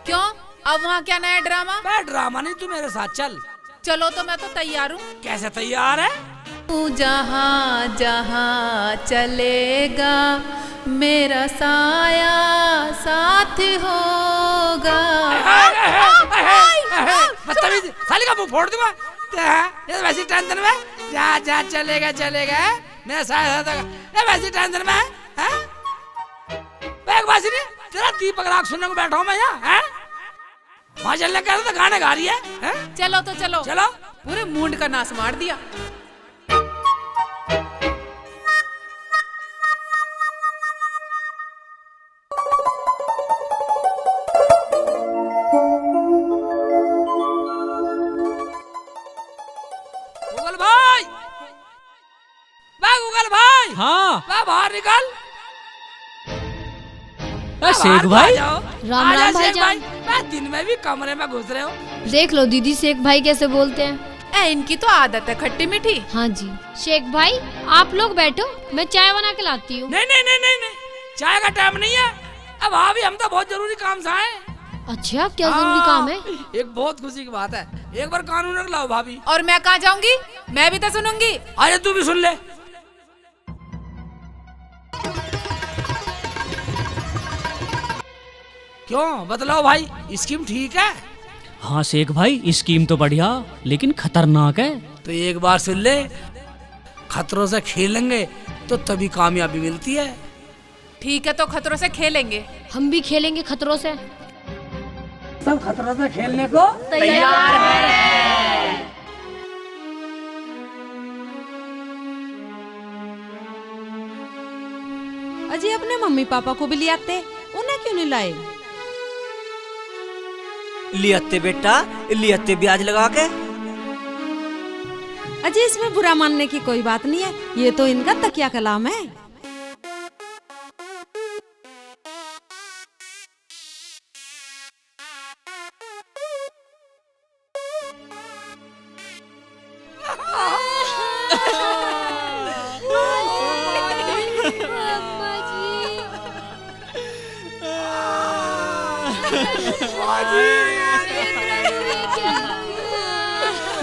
क्यों? अब वहाँ क्या नया ड्रामा? मैं ड्रामा नहीं, तू मेरे साथ चल। चलो तो मैं तो तैयार हूँ। कैसे तैयार है? तू जहाँ जहाँ चलेगा मेरा साया साथ होगा। बदतमीज, साली का मुंह फोड़ दूंगा। ये वैसी टेंशन में जहाँ जहाँ चलेगा चलेगा, मेरा साथ होगा, ये वैसी टेंशन में है। एक बात नहीं, तेरा दीपक राग सुनने को बैठा हूँ मैं यहाँ। वहाँ चलने का तो गाने गा रही है। चलो तो चलो। चलो। पूरे मूड का नाश मार दिया। गूगल भाई, गूगल भाई, हाँ बाहर निकल। शेख भाई, राम राम भाईजान। दिन में भी कमरे में घुस रहे हो। देख लो दीदी, शेख भाई कैसे बोलते हैं। इनकी तो आदत है खट्टी मीठी। हाँ जी। शेख भाई, आप लोग बैठो, मैं चाय बना के लाती हूँ। नहीं नहीं नहीं नहीं नहीं, चाय का टाइम नहीं है। अब भाभी, हम तो बहुत जरूरी काम से आए। अच्छा, क्या जरूरी काम है? एक बहुत खुशी की बात है, एक बार कानून रख लाओ भाभी। और मैं कहाँ जाऊंगी? मैं भी तो सुनूंगी। अरे तू भी सुन ले। क्यों बतलाओ भाई, स्कीम ठीक है? हाँ शेख भाई, स्कीम तो बढ़िया लेकिन खतरनाक है। तो एक बार सुन ले, खतरों से खेलेंगे तो तभी कामयाबी मिलती है। ठीक है, तो खतरों से खेलेंगे। हम भी खेलेंगे खतरों से। सब खतरों से खेलने को तैयार है। अजय, अपने मम्मी पापा को भी ले आते, उन्हें क्यों नहीं लाए? लियाते बेटा, लियाते ब्याज लगा के। अजय, इसमें बुरा मानने की कोई बात नहीं है, ये तो इनका तकिया कलाम है।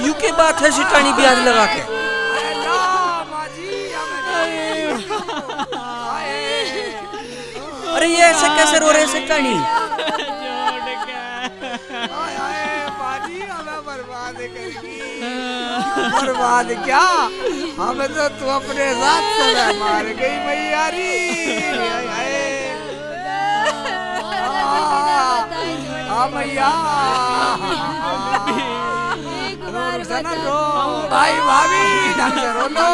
यू के बात है सिटानी ब्याज लगा के। अरे ना माजी अरे ये ऐसे कैसे रो रहे सिटानी? बाजी हमें बर्बाद करेगी। बर्बाद क्या, हमें तो तू अपने साथ सदा मार गई मैयारी। हाँ मैया रुखसाना रो, भाई भाभी ढंग से रो लो।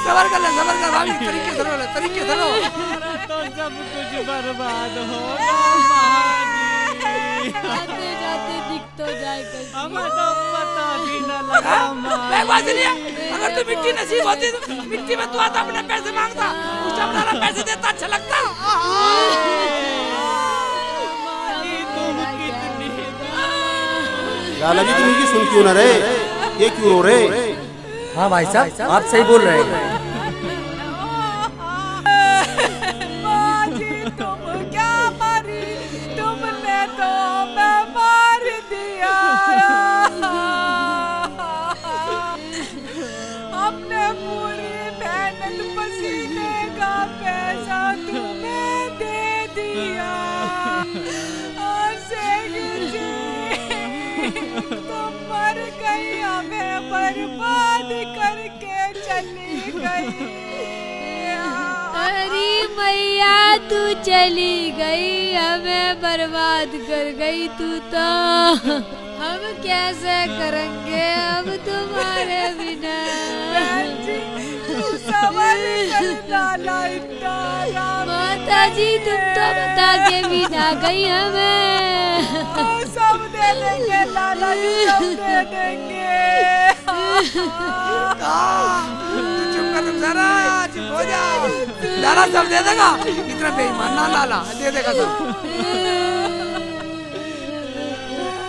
सबर कर ले, सबर कर भाभी, तरीके से रो ले, तरीके से रो। तो सब कुछ बर्बाद होगा जाते जाते दिख तो जाए हमें तो पता भी न लगा अगर तू मिट्टी नसीब होती तो मिट्टी में तू आता अपने पैसे मांगता, उस टाइम वाला पैसे देता, अच्छा लगता। लाला जी तुम इनकी सुन क्यों ना रहे, ये क्यों रो रहे? हाँ भाई साहब आप सही बोल रहे हैं। तुम क्या मरी, तुमने तो मैं मार दिया। हमने पूरी मेहनत पसीने का पैसा तुम्हें दे दिया। तुम मर गई, हमें बर्बाद करके चली गई। अरे मैया तू चली गई, हमें बर्बाद कर गई तू तो। हम कैसे करेंगे अब तुम्हारे बिना? माता जी तुम तो बता के बिना गई हमें। सब दे देंगे लाला जी, सब दे देंगे। चुप कर रुखसाना, चुप हो जा। लाला सब दे देगा, इतना बेईमान ना लाला, दे देगा सब।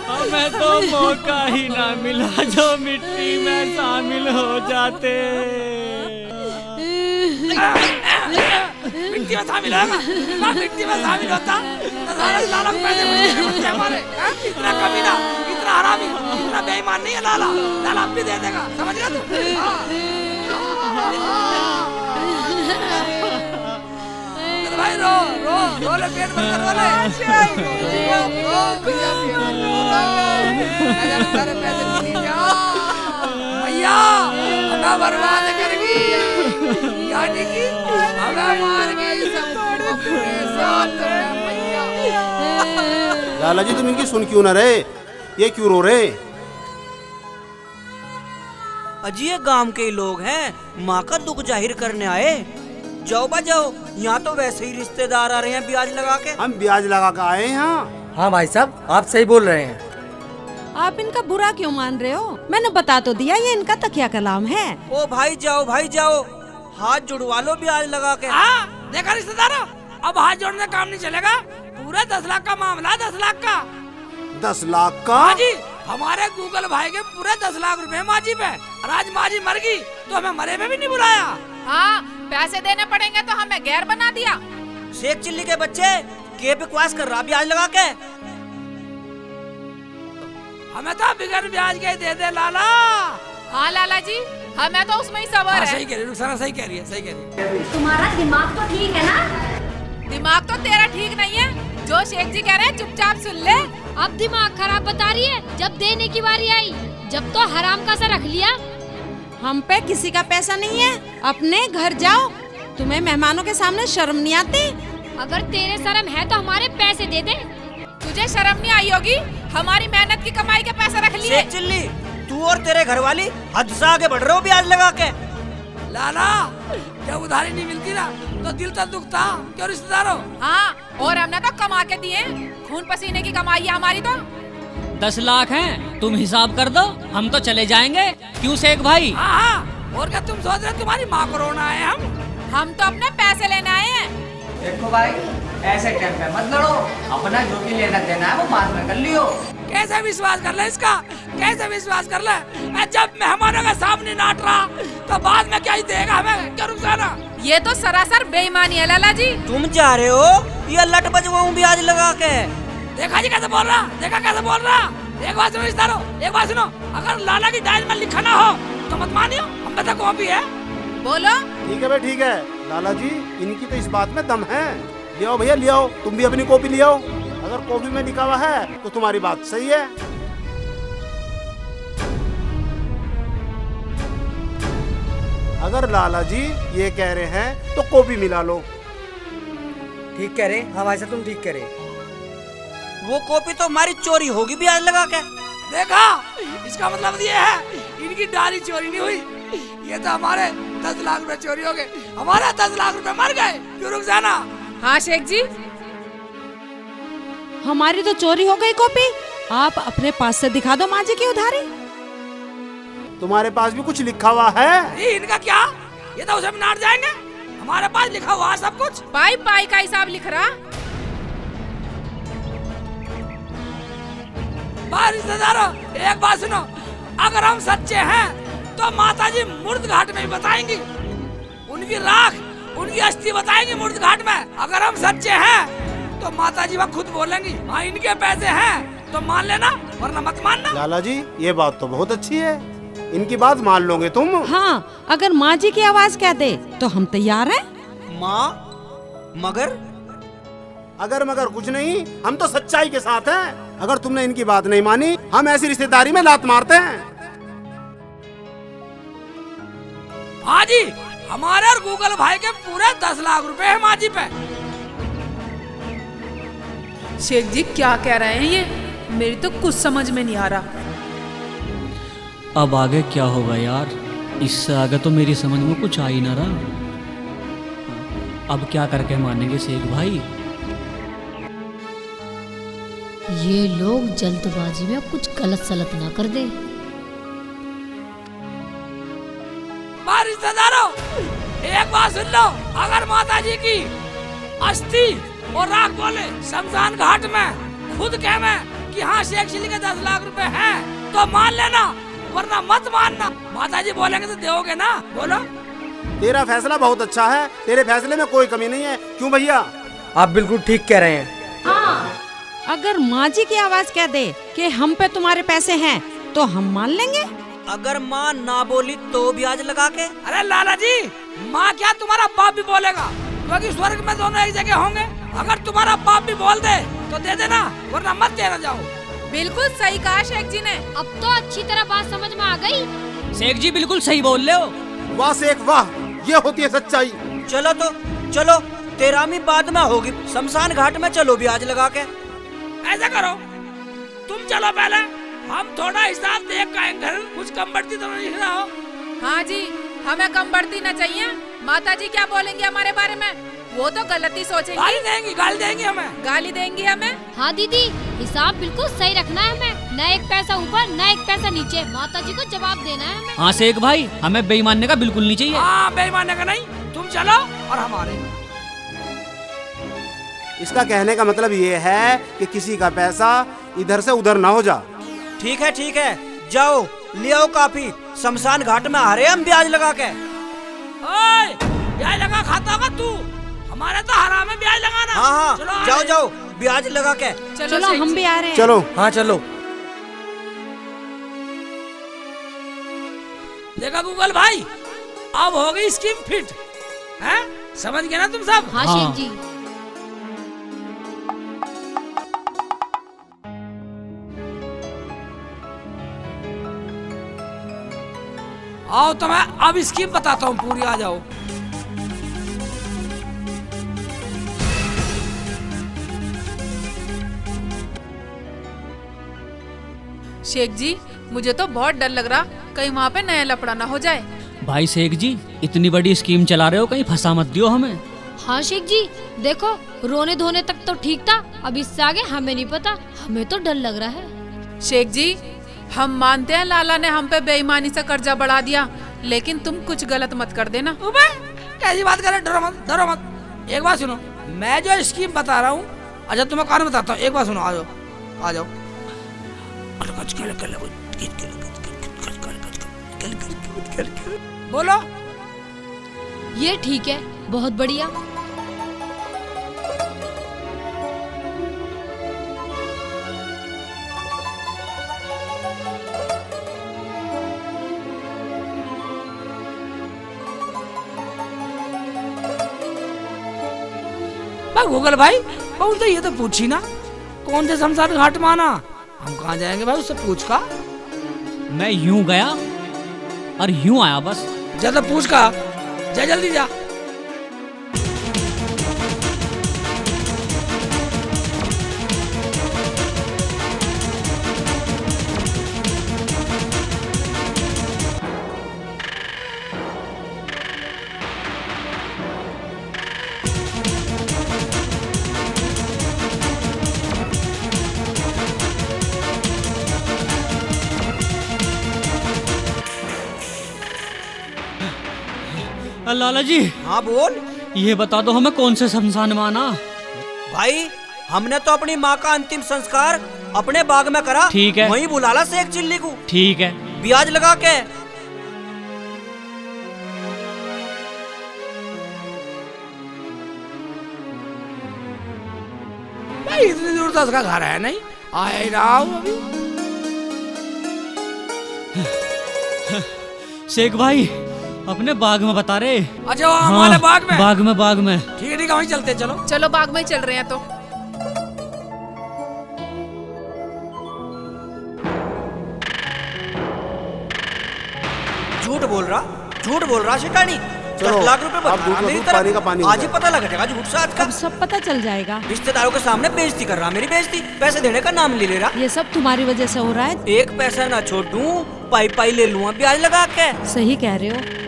हमें तो मौका ही ना मिला जो मिट्टी में शामिल हो जाते। मिट्टी में शामिल होगा ना, मिट्टी में शामिल होता तो लाला को पैसे मिलते हमारे। इतना कमीना, इतना हरामी, इतना बेईमान नहीं है लाला। लाला अब भी दे देगा, समझ गया तू? भाई रो रो रो ले, पेट भर कर रो ले। सारे पैसे मिल जा भैया, हमें बर्बाद करेगी, यानी कि हमें मार गई सब अपने साथ भैया। लाला जी तुम इनकी सुन क्यों ना रहे, ये क्यों रो रहे? अजी ये गांव के लोग हैं, माँ का दुख जाहिर करने आए। जाओ बा जाओ, यहाँ तो वैसे ही रिश्तेदार आ रहे हैं ब्याज लगा के। हम ब्याज लगा के आए हैं। हाँ भाई साहब आप सही बोल रहे हैं। आप इनका बुरा क्यों मान रहे हो? मैंने बता तो दिया ये इनका तकिया कलाम है। ओ भाई जाओ, हाथ जुड़वा लो ब्याज लगा के। देखा रिश्तेदारों, अब हाथ जोड़ने काम नहीं चलेगा। पूरे 10 लाख का मामला, 10 लाख का। 10 लाख का? हाँ जी, हमारे गूगल भाई के पूरे 10 लाख रुपए माजी पे। और आज माजी मर गई तो हमें मरे में भी नहीं बुलाया। हाँ पैसे देने पड़ेंगे तो हमें गैर बना दिया। शेख चिल्ली के बच्चे के बकवास कर रहा ब्याज लगा के। हमें तो बिगड़ ब्याज के दे दे लाला। हाँ लाला जी, हमें तो उसमें ही सबर है। सही कह रही है रुखसाना, सही कह रही है, सही कह रही है। तुम्हारा दिमाग तो ठीक है ना? दिमाग तो तेरा ठीक नहीं है, जो शेख जी कह रहे हैं चुपचाप सुन ले। अब दिमाग खराब बता रही है। जब देने की बारी आई, जब तो हराम का सा रख लिया। हम पे किसी का पैसा नहीं है, अपने घर जाओ। तुम्हें मेहमानों के सामने शर्म नहीं आती? अगर तेरे शर्म है तो हमारे पैसे दे दे। तुझे शर्म नहीं आई होगी? हमारी मेहनत की कमाई के पैसे रख लिए। शेख चिल्ली, तू और तेरे घर वाली हद से आगे बढ़ रहे हो ब्याज लगा के। लाला जब उधारी नहीं मिलती ना तो दिल तो दुखता। क्यों रिश्तेदारों? हाँ, और हमने तो कमा के दिए, खून पसीने की कमाई है हमारी तो। 10 लाख हैं, तुम हिसाब कर दो, हम तो चले जाएंगे। क्यों शेख भाई? हाँ, और क्या तुम सोच रहे तुम्हारी माँ को रोना है? हम तो अपने पैसे लेने आए हैं। देखो भाई ऐसे टाइम पे मत लड़ो, अपना जो भी लेना देना है वो बाद में कर लियो। कैसे विश्वास कर ले इसका, कैसे विश्वास कर ले? जब मेहमानों के सामने नाट रहा तो बाद में क्या ही देगा हमें? क्या रुखसाना, ये तो सरासर बेईमानी है लाला जी। तुम जा रहे हो ये लट बजवाऊं ब्याज लगा के? देखा जी कैसे बोल रहा, देखा कैसे बोल रहा। एक बात सुनो रिश्तेदारों, एक बात सुनो, अगर लाला की डायरी में लिखा ना हो तो मत मानियो, हम पे तो कॉपी है। बोलो। ठीक है भाई ठीक है लाला जी, इनकी तो इस बात में दम है। ले आओ भैया ले आओ, तुम भी अपनी कॉपी ले आओ। अगर कॉपी में लिखा हुआ है तो तुम्हारी बात सही है। अगर लाला जी ये कह रहे हैं तो कॉपी मिला लो। ठीक कह रहे, हाँ भाई साहब तुम ठीक कह रहे। वो कॉपी तो हमारी चोरी होगी ब्याज लगा के। देखा, इसका मतलब ये है इनकी डायरी चोरी नहीं हुई, ये तो हमारे 10 लाख रुपए चोरी हो गए, हमारे 10 लाख रुपए मर गए। क्यों रुखसाना? हाँ शेख जी, हमारी तो चोरी हो गई कॉपी। आप अपने पास से दिखा दो माँ जी की उधारी। तुम्हारे पास भी कुछ लिखा हुआ है? ये इनका क्या, ये तो उसे भी नाट जाएंगे। हमारे पास लिखा हुआ है सब कुछ। पाई पाई का हिसाब लिख रहा। रिश्तेदारों एक बात सुनो, अगर हम सच्चे हैं तो माताजी मूर्त घाट में ही बताएंगी, उनकी राख उनकी अस्थि बताएंगी मूर्त घाट में। अगर हम सच्चे हैं तो माताजी वह खुद बोलेंगी हाँ इनके पैसे हैं तो मान लेना, वरना मत मानना। लाला जी ये बात तो बहुत अच्छी है, इनकी बात मान लोगे तुम? हाँ, अगर माँ जी की आवाज कह दे तो हम तैयार हैं। माँ मगर? अगर मगर कुछ नहीं, हम तो सच्चाई के साथ हैं। अगर तुमने इनकी बात नहीं मानी, हम ऐसी रिश्तेदारी में लात मारते हैं। हाँ जी, हमारे और गूगल भाई के पूरे 10 लाख रुपए है माँ जी पे। शेख जी क्या कह रहे हैं ये, मेरी तो कुछ समझ में नहीं आ रहा। अब आगे क्या होगा यार, इससे आगे तो मेरी समझ में कुछ आ ही ना रहा। अब क्या करके मानेंगे शेख भाई? ये लोग जल्दबाजी में कुछ गलत सलत ना कर दे। रिश्तेदारों एक बात सुन लो, अगर माताजी की अस्थि और राख बोले शमशान घाट में खुद कह में कि हाँ शेख चिल्ली के 10 लाख रुपए हैं तो मान लेना, वरना मत मानना। माताजी बोलेंगे तो दोगे ना? बोलो। तेरा फैसला बहुत अच्छा है, तेरे फैसले में कोई कमी नहीं है। क्यों भैया? आप बिल्कुल ठीक कह रहे हैं। हाँ, अगर माँ जी की आवाज कह दे कि हम पे तुम्हारे पैसे हैं तो हम मान लेंगे। अगर माँ ना बोली तो ब्याज लगा के? अरे लाला जी, माँ क्या तुम्हारा बाप भी बोलेगा, क्योंकि स्वर्ग में दोनों एक जगह होंगे। अगर तुम्हारा बाप भी बोल दे तो दे देना, वरना मत देना जाओ। बिल्कुल सही कहा शेख जी ने। अब तो अच्छी तरह बात समझ में आ गई। शेख जी बिल्कुल सही बोल रहे हो। वाह शेख वाह, ये होती है सच्चाई। चलो तो चलो, तेरामी बाद में होगी, शमशान घाट में चलो ब्याज लगा के। ऐसा करो, तुम चलो पहले, हम थोड़ा हिसाब देख के आएंगे। कुछ कम बढ़ती तो नहीं रहा हो? हाँ जी, हमें कम बढ़ती न चाहिए। माताजी क्या बोलेंगे हमारे बारे में, वो तो गलती सोचेंगी। गाली देंगी हमें, गाली देंगी हमें। हाँ दीदी, हिसाब बिल्कुल सही रखना है हमें, न एक पैसा ऊपर न एक पैसा नीचे। माताजी को जवाब देना है हमें। हाँ शेख भाई, हमें बेईमानने का बिल्कुल नहीं चाहिए। हाँ बेईमानने का नहीं, तुम चलो और हमारे। इसका कहने का मतलब ये है कि किसी का पैसा इधर से उधर ना हो जा। ठीक है, जाओ ले आओ काफी, शमशान घाट में आ रहे हम ब्याज लगा के। ओए, ब्याज लगा खाता होगा तू, हमारे तो हराम है ब्याज लगाना। हाँ चलो जाओ ब्याज लगा के। चलो हम भी आ रहे हैं। चलो हाँ चलो। देखा गूगल भाई, अब हो गई स्कीम फिट, हैं? समझ गए ना तुम सब? हाँ शेख जी। आओ तो मैं अब स्कीम बताता हूँ पूरी, आ जाओ। शेख जी मुझे तो बहुत डर लग रहा, कहीं वहाँ पे नया लफड़ा ना हो जाए। भाई शेख जी इतनी बड़ी स्कीम चला रहे हो, कहीं फंसा मत दियो हमें। हाँ शेख जी, देखो रोने धोने तक तो ठीक था, अब इससे आगे हमें नहीं पता, हमें तो डर लग रहा है। शेख जी हम मानते हैं लाला ने हम पे बेईमानी से कर्जा बढ़ा दिया, लेकिन तुम कुछ गलत मत कर देना। कैसी बात कर रहे, डरो मत। एक बात सुनो, मैं जो स्कीम बता रहा हूँ, अच्छा तुम्हें कारण बताता हूँ, एक बात सुनो, आ जाओ। बोलो। ये ठीक है, बहुत बढ़िया। गूगल भाई बहुत तो ये तो पूछी ना, कौन से शमशान घाट में आना, हम कहाँ जाएंगे भाई, उससे पूछ का। मैं यूं गया और यूं आया बस। ज्यादा पूछ का, जा जल्दी जा। लाला जी। हाँ बोल। ये बता दो हमें कौन से शमशान में आना। भाई हमने तो अपनी माँ का अंतिम संस्कार अपने बाग में करा। ठीक है। वहीं बुला ला शेख चिल्ली को। ठीक है। ब्याज लगा के। भाई इतनी दूर तो उसका घर है नहीं, आया ही रहा हूँ अभी। शेख भाई अपने बाग में बता रहे। अच्छा हमारे बाग में। बाग में। ठीक है वहीं चलते, चलो चलो बाग में ही चल रहे हैं। तो झूठ बोल रहा शिकानी। 10 लाख रुपए बता मेरी तरफ। आज ही पता लग जाएगा झूठ सच का। अब सब पता चल जाएगा। रिश्तेदारों के सामने बेइज्जती कर रहा, मेरी बेइज्जती, पैसे देने का नाम ले रहा। ये सब तुम्हारी वजह से हो रहा है। एक पैसा ना छोड़ूं, पाई ले लूंगा ब्याज लगा के। सही कह रहे हो।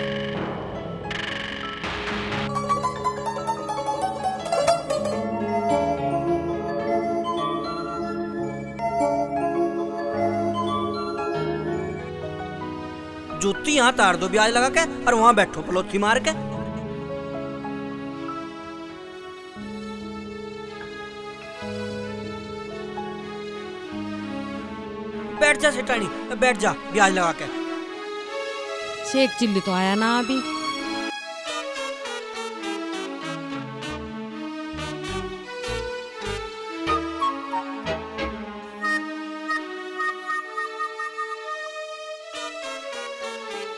जूती यहाँ तार दो ब्याज लगा के और वहाँ बैठो पलोथी मार के। बैठ जा सेठानी, बैठ जा ब्याज लगा के। शेख चिल्ली तो आया ना अभी।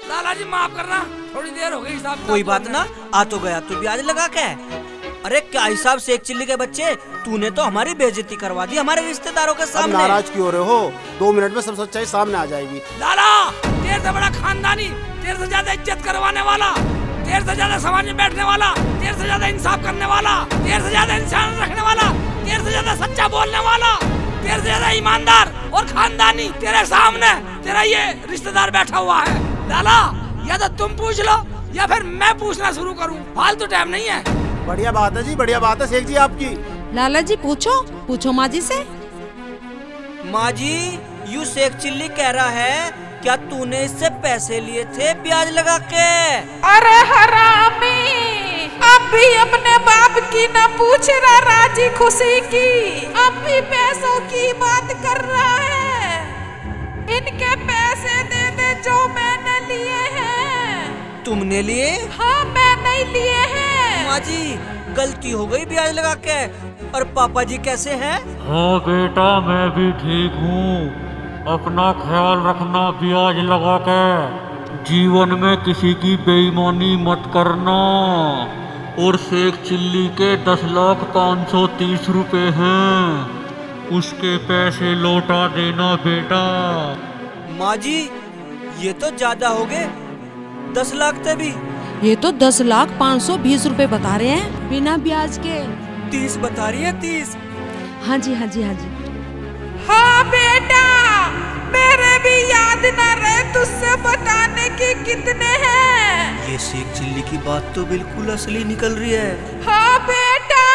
लाला जी माफ करना, थोड़ी देर हो गई हिसाब। कोई बात ना, आ तो गया तू ब्याज लगा के। अरे क्या हिसाब शेख चिल्ली के बच्चे, तूने तो हमारी बेइज्जती करवा दी हमारे रिश्तेदारों के सामने। नाराज क्यों हो रहे हो? 2 मिनट में सब सच्चाई सामने आ जाएगी। लाला तेरे से बड़ा खानदानी, तेरे से ज्यादा इज्जत करवाने वाला, तेरे से ज्यादा समाज में बैठने वाला, तेरे से ज्यादा इंसाफ करने वाला, तेरे से ज्यादा इंसान रखने वाला, तेरे से ज्यादा सच्चा बोलने वाला, तेरे से ज्यादा ईमानदार और खानदानी तेरे सामने तेरा ये रिश्तेदार बैठा हुआ है। लाला या तो तुम पूछ लो या फिर मैं पूछना शुरू करूं, फालतू टाइम नहीं है। बढ़िया बात है जी, बढ़िया बात है शेख जी आपकी। लाला जी पूछो माँ जी से। माँ जी यू शेख चिल्ली कह रहा है, क्या तूने इससे पैसे लिए थे ब्याज लगा के? अरे हरामी, अब भी अपने बाप की न पूछ रहा राजी खुशी की, अब भी पैसों की बात कर रहा है। इनके पैसे दे दे जो मैंने लिए हैं। तुमने लिए? हाँ मैंने ही लिए हैं। माँ जी गलती हो गई ब्याज लगा के। और पापा जी कैसे हैं? हाँ बेटा मैं भी ठीक हूँ, अपना ख्याल रखना ब्याज लगा के। जीवन में किसी की बेईमानी मत करना। और शेख चिल्ली के 10,530 रुपए हैं, उसके पैसे लौटा देना बेटा। माँ जी ये तो ज्यादा हो गए, 10 लाख थे भी। ये तो 10,520 रुपए बता रहे हैं बिना ब्याज के। 30 बता रही है, 30। हाँ जी हाँ जी हाँ जी। हाँ बेटा, मेरे भी याद न रहे तुझसे बताने की कितने हैं। ये शेख चिल्ली की बात तो बिल्कुल असली निकल रही है। हाँ बेटा,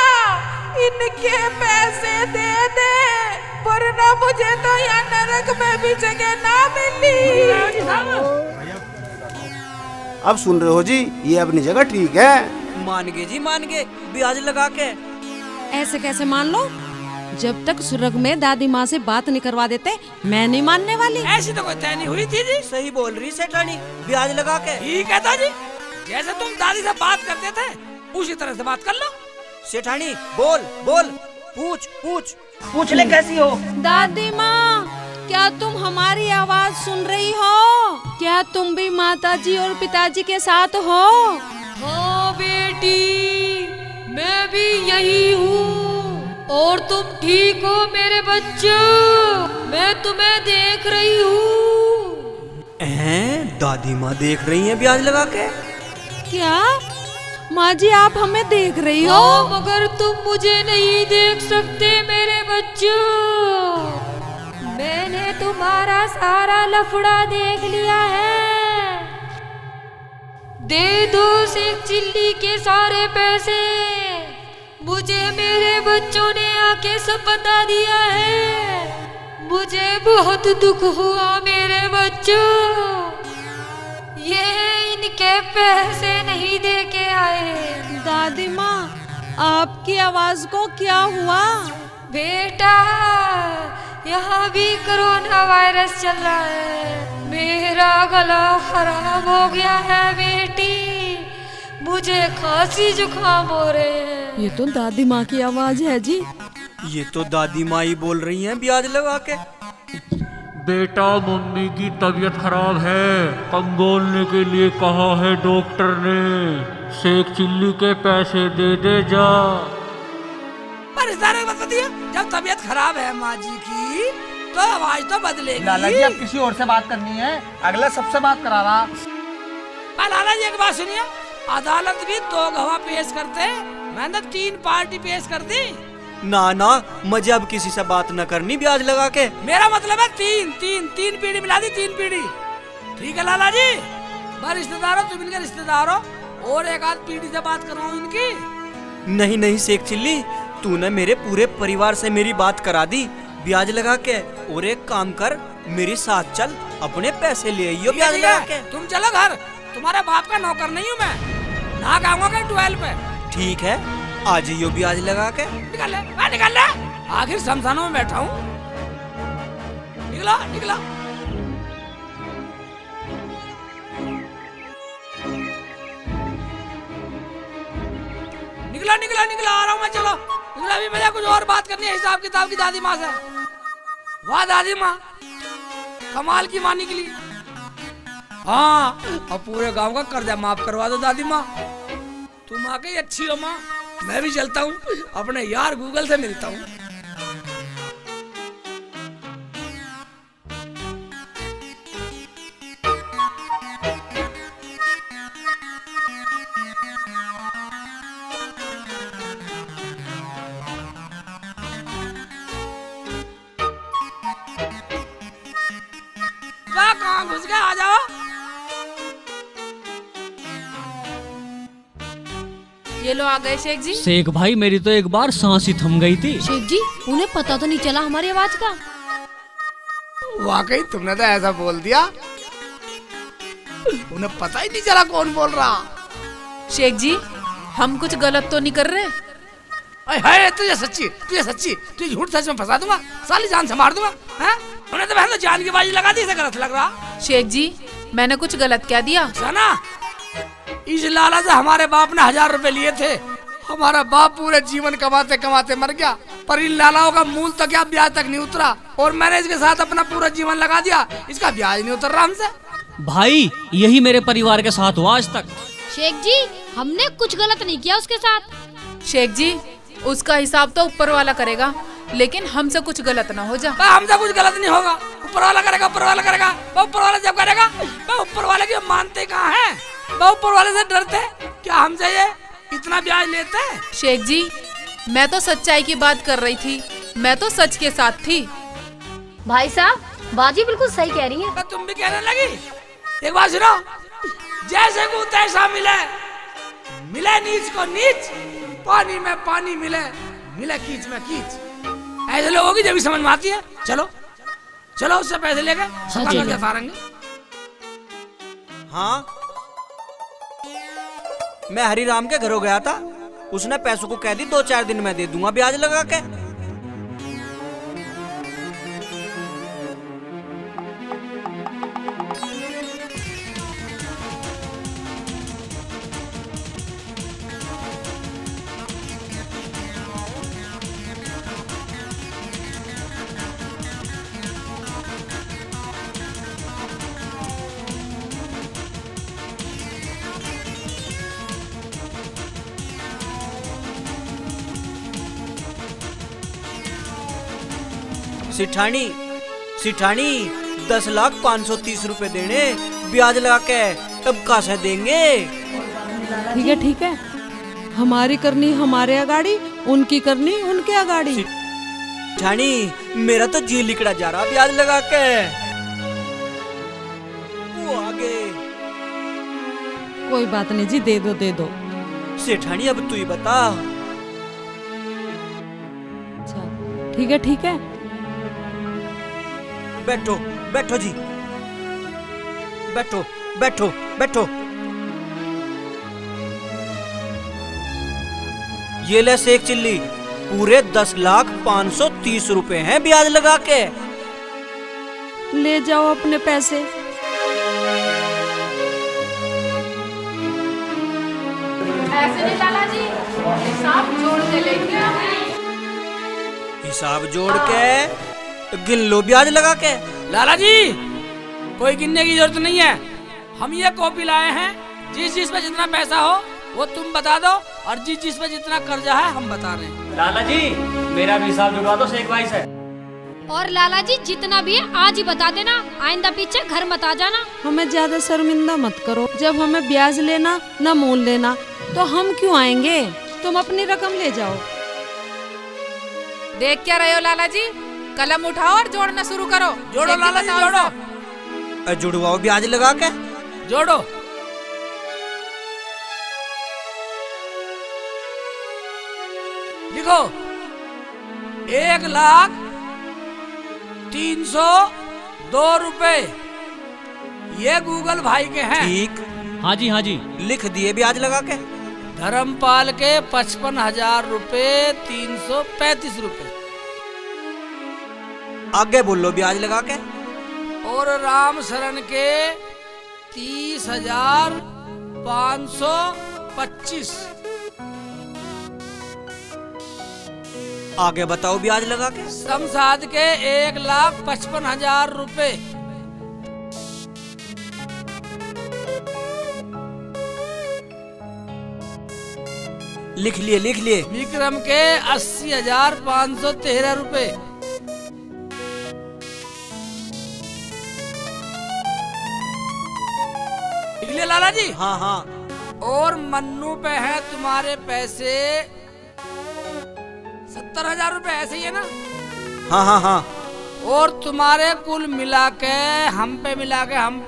इनके पैसे दे दे, वरना मुझे तो यहाँ नरक में भी जगह ना मिली। अब सुन रहे हो जी, ये अपनी जगह ठीक है। मान गए जी मान गए, ब्याज लगा के। ऐसे कैसे मान लो? जब तक स्वर्ग में दादी माँ से बात नहीं करवा देते मैं नहीं मानने वाली। ऐसी तो कोई तय नहीं हुई थी जी। सही बोल रही सेठानी, ब्याज लगा के। ठीक है दादी, जैसे तुम दादी से बात करते थे उसी तरह से बात कर लो। सेठानी बोल बोल, पूछ पूछ पूछ ले कैसी हो। दादी माँ, क्या तुम हमारी आवाज सुन रही हो? क्या तुम भी माताजी और पिताजी के साथ हो? हाँ बेटी, मैं भी यही हूँ। और तुम ठीक हो मेरे बच्चों? मैं तुम्हें देख रही हूँ। दादी माँ देख रही हैं ब्याज लगा के? क्या माँ जी आप हमें देख रही हो? मगर तुम मुझे नहीं देख सकते मेरे बच्चों। मैंने तुम्हारा सारा लफड़ा देख लिया है। दे दो शेख चिल्ली के सारे पैसे। मुझे मेरे बच्चों ने आके सब बता दिया है। मुझे बहुत दुख हुआ मेरे बच्चों। ये इनके पैसे नहीं दे के आए। दादी माँ, आपकी आवाज को क्या हुआ? बेटा, यहाँ भी कोरोना वायरस चल रहा है। मेरा गला खराब हो गया है बेटी। मुझे खांसी जुकाम हो रहे हैं। ये तो दादी माँ की आवाज है जी। ये तो दादी माँ ही बोल रही हैं ब्याज लगा के। बेटा, मम्मी की तबीयत खराब है, कम बोलने के लिए कहा है डॉक्टर ने। शेख चिल्ली के पैसे दे दे जा। पर इस तरह मत दिया, जब तबीयत खराब है माँ जी की तो आवाज तो बदलेगी। लाला जी, अब किसी और से बात करनी है, अगला सबसे बात करा रहा। लाला जी एक बात सुनिए, अदालत भी 2 गवाह पेश करते, मैंने 3 पार्टी पेश कर दी। ना ना, मुझे अब किसी से बात न करनी ब्याज लगा के। मेरा मतलब है 3 पीढ़ी मिला दी, 3 पीढ़ी। ठीक है लाला जी, मैं रिश्तेदार हो, तुम इनके रिश्तेदार हो, और एक आध पीढ़ी से बात करवाऊं इनकी। नहीं नहीं शेख चिल्ली, तूने मेरे पूरे परिवार से मेरी बात करा दी ब्याज लगा के। और एक काम कर, मेरे साथ चल, अपने पैसे ले आइयो ब्याज लगा के। तुम चलो घर, तुम्हारे बाप का नौकर नहीं हूँ मैं। ना खाऊंगा कहीं 12 पे। ठीक है, आ जाइयो ब्याज लगा के। निकल ले, आखिर शमशानों में बैठा हूँ। निकला निकला। निकला निकला निकला, आ रहा हूँ मैं। चलो निकला भी, मुझे कुछ और बात करनी है हिसाब किताब की दादी माँ से। वाह दादी माँ, कमाल की माँ निकली। हाँ, अब पूरे गांव का कर्जा माफ करवा दो दादी माँ। तुम आ गई अच्छी हो माँ। मैं भी चलता हूँ, अपने यार गूगल से मिलता हूँ। कहाँ घुस गए, आ जाओ। ये लो आ गए शेख जी। शेख भाई, मेरी तो एक बार सांस ही थम गई थी। शेख जी, उन्हें पता तो नहीं चला हमारी आवाज का? वाकई तुमने तो ऐसा बोल दिया, उन्हें पता ही नहीं चला कौन बोल रहा। शेख जी, हम कुछ गलत तो नहीं कर रहे? हाय, तुझे तुझे झूठ सच में फंसा दूंगा, साली जान से मार दूंगा। हैं? उन्हें तो तो जान की बाजी लगा दी, इसे गलत लग रहा। शेख जी, मैंने कुछ गलत क्या दिया? सना, इस लाला से हमारे बाप ने 1000 रुपए लिए थे। हमारा बाप पूरे जीवन कमाते कमाते मर गया, पर इन लालाओं का मूल तो क्या ब्याज तक नहीं उतरा, और मैंने इसके साथ अपना पूरा जीवन लगा दिया, इसका ब्याज नहीं उतर रहा हमसे। भाई, यही मेरे परिवार के साथ हुआ आज तक। शेख जी, हमने कुछ गलत नहीं किया उसके साथ। शेख जी, उसका हिसाब तो ऊपर वाला करेगा, लेकिन हमसे कुछ गलत ना हो जा। हमसे कुछ गलत नहीं होगा, ऊपर वाला करेगा, ऊपर वाला करेगा। ऊपर वाला जब करेगा, ऊपर वाले की मानते कहाँ हैं? ऊपर वाले से डरते क्या हमसे ये इतना ब्याज लेते? शेख जी, मैं तो सच्चाई की बात कर रही थी, मैं तो सच के साथ थी। भाई साहब, बाजी बिल्कुल सही कह रही है। तुम भी कहने लगी? एक बात सुनो, जैसे को तैसा मिले, मिले नीच को नीच, पानी में पानी मिले, मिले कीच में कीच। ऐसे लोगों की जब भी समझ में आती है। चलो चलो, उससे पैसे लेके हाँ, मैं हरिराम के घरों गया था, उसने पैसों को कह दी 2-4 दिन में दे दूंगा ब्याज लगा के। सिठानी सिठानी 10,530 रुपए देने ब्याज लगा के, तब कहाँ से देंगे? ठीक है, हमारी करनी हमारे अगाड़ी, उनकी करनी उनके अगाड़ी। सिठानी मेरा तो जी लिकड़ा जा रहा ब्याज लगा के। वो आगे। कोई बात नहीं जी, दे दो। सेठानी अब तू ही बता। अच्छा ठीक है। बैठो जी, बैठो। ये ले शेख चिल्ली, पूरे 10,530 रुपए हैं ब्याज लगा के। ले जाओ अपने पैसे। ऐसे नहीं लाला जी, हिसाब जोड़ के लेंगे। हिसाब जोड़ के गिन लो ब्याज लगा के। लाला जी कोई गिनने की जरूरत नहीं है, हम ये कॉपी लाए हैं। जिस पे जितना पैसा हो वो तुम बता दो, और जिस पे जितना कर्जा है हम बता रहे हैं। लाला जी मेरा भी हिसाब जुड़वा दो शेख भाई से। और लाला जी जितना भी है आज ही बता देना, आइंदा पीछे घर मत आ जाना। हमें ज्यादा शर्मिंदा मत करो। जब हमें ब्याज लेना न मूल लेना तो हम क्यों आएंगे? तुम अपनी रकम ले जाओ। देख क्या रहे हो लाला जी, कलम उठाओ और जोड़ना शुरू करो। जोड़ो लाला जी, जोड़ो। जुड़वाओ ब्याज लगा के, जोड़ो। लिखो 1,03,02 रुपए। ये गूगल भाई के हैं। ठीक। हाँ जी लिख दिए ब्याज लगा के। धर्मपाल के 55,000 रुपए 335 रुपए। आगे बोलो ब्याज लगा के। और राम शरण के 30,525। आगे बताओ ब्याज लगा के। शमशाद के 1,55,000 रुपए। लिख लिए। विक्रम के 80,513 रुपए। लिख लिए लाला जी? हाँ। और मन्नू पे है तुम्हारे पैसे 70,000 रुपए, ऐसे ही है ना? हाँ। और तुम्हारे कुल मिला के हम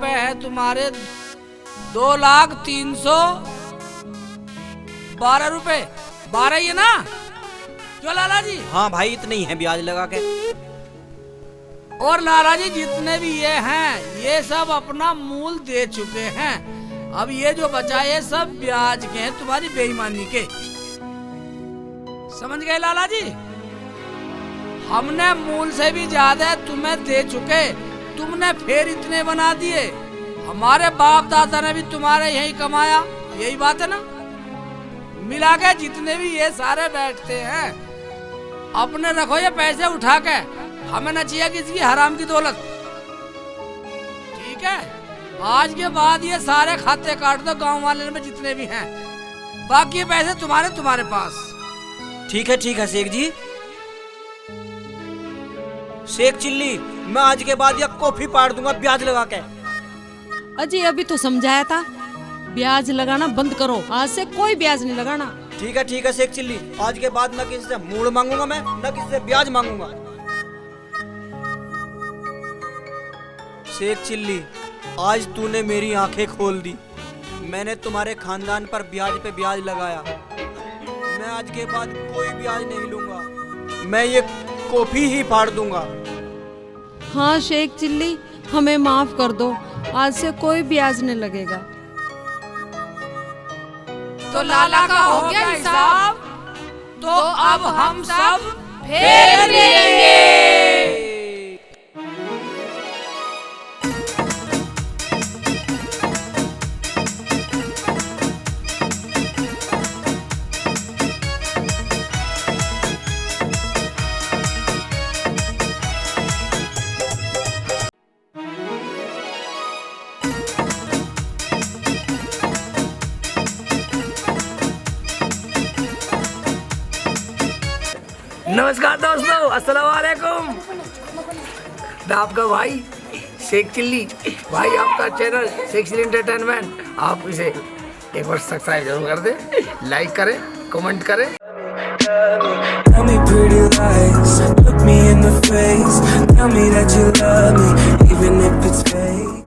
पे है तुम्हारे 2,03,12 रुपए। 12 ही है ना? क्यों लाला जी? हाँ भाई इतने ही है ब्याज लगा के। और लाला जी जितने भी ये हैं ये सब अपना मूल दे चुके हैं। अब ये जो बचा है सब ब्याज के हैं, तुम्हारी बेईमानी के। समझ गए लाला जी? हमने मूल से भी ज्यादा तुम्हें दे चुके, तुमने फिर इतने बना दिए। हमारे बाप दादा ने भी तुम्हारे यही कमाया, यही बात है ना? मिला के जितने भी ये सारे बैठते हैं अपने रखो ये पैसे उठा के, हमें न चाहिए किसी हराम की दौलत। ठीक है, आज के बाद ये सारे खाते काट दो गांव वाले में जितने भी हैं, बाकी ये पैसे तुम्हारे पास। ठीक है शेख जी। शेख चिल्ली मैं आज के बाद या कॉफी पाड़ दूंगा ब्याज लगा के। अजी अभी तो समझाया था, ब्याज लगाना बंद करो, आज से कोई ब्याज नहीं लगाना। ठीक है शेख चिल्ली, आज के बाद न किसी से मूड मांगूंगा मैं, न किसी से ब्याज मांगूंगा। शेख चिल्ली आज तूने मेरी आंखें खोल दी। मैंने तुम्हारे खानदान पर ब्याज पे ब्याज लगाया। मैं आज के बाद कोई ब्याज नहीं लूंगा, मैं ये कॉफी ही फाड़ दूंगा। हाँ शेख चिल्ली हमें माफ कर दो, आज से कोई ब्याज नहीं लगेगा। तो लाला का हो गया हिसाब, तो अब हम सब फेर लेंगे। नमस्कार दोस्तों, अस्सलाम वालेकुम। मैं आपका भाई शेख चिल्ली, भाई आपका चैनल शेख चिल्ली एंटरटेनमेंट, आप इसे एक बार सब्सक्राइब जरूर कर दें, लाइक करें, कमेंट करें। Tell me pretty lies, look me in the face, tell me that you love me, even if it's fake.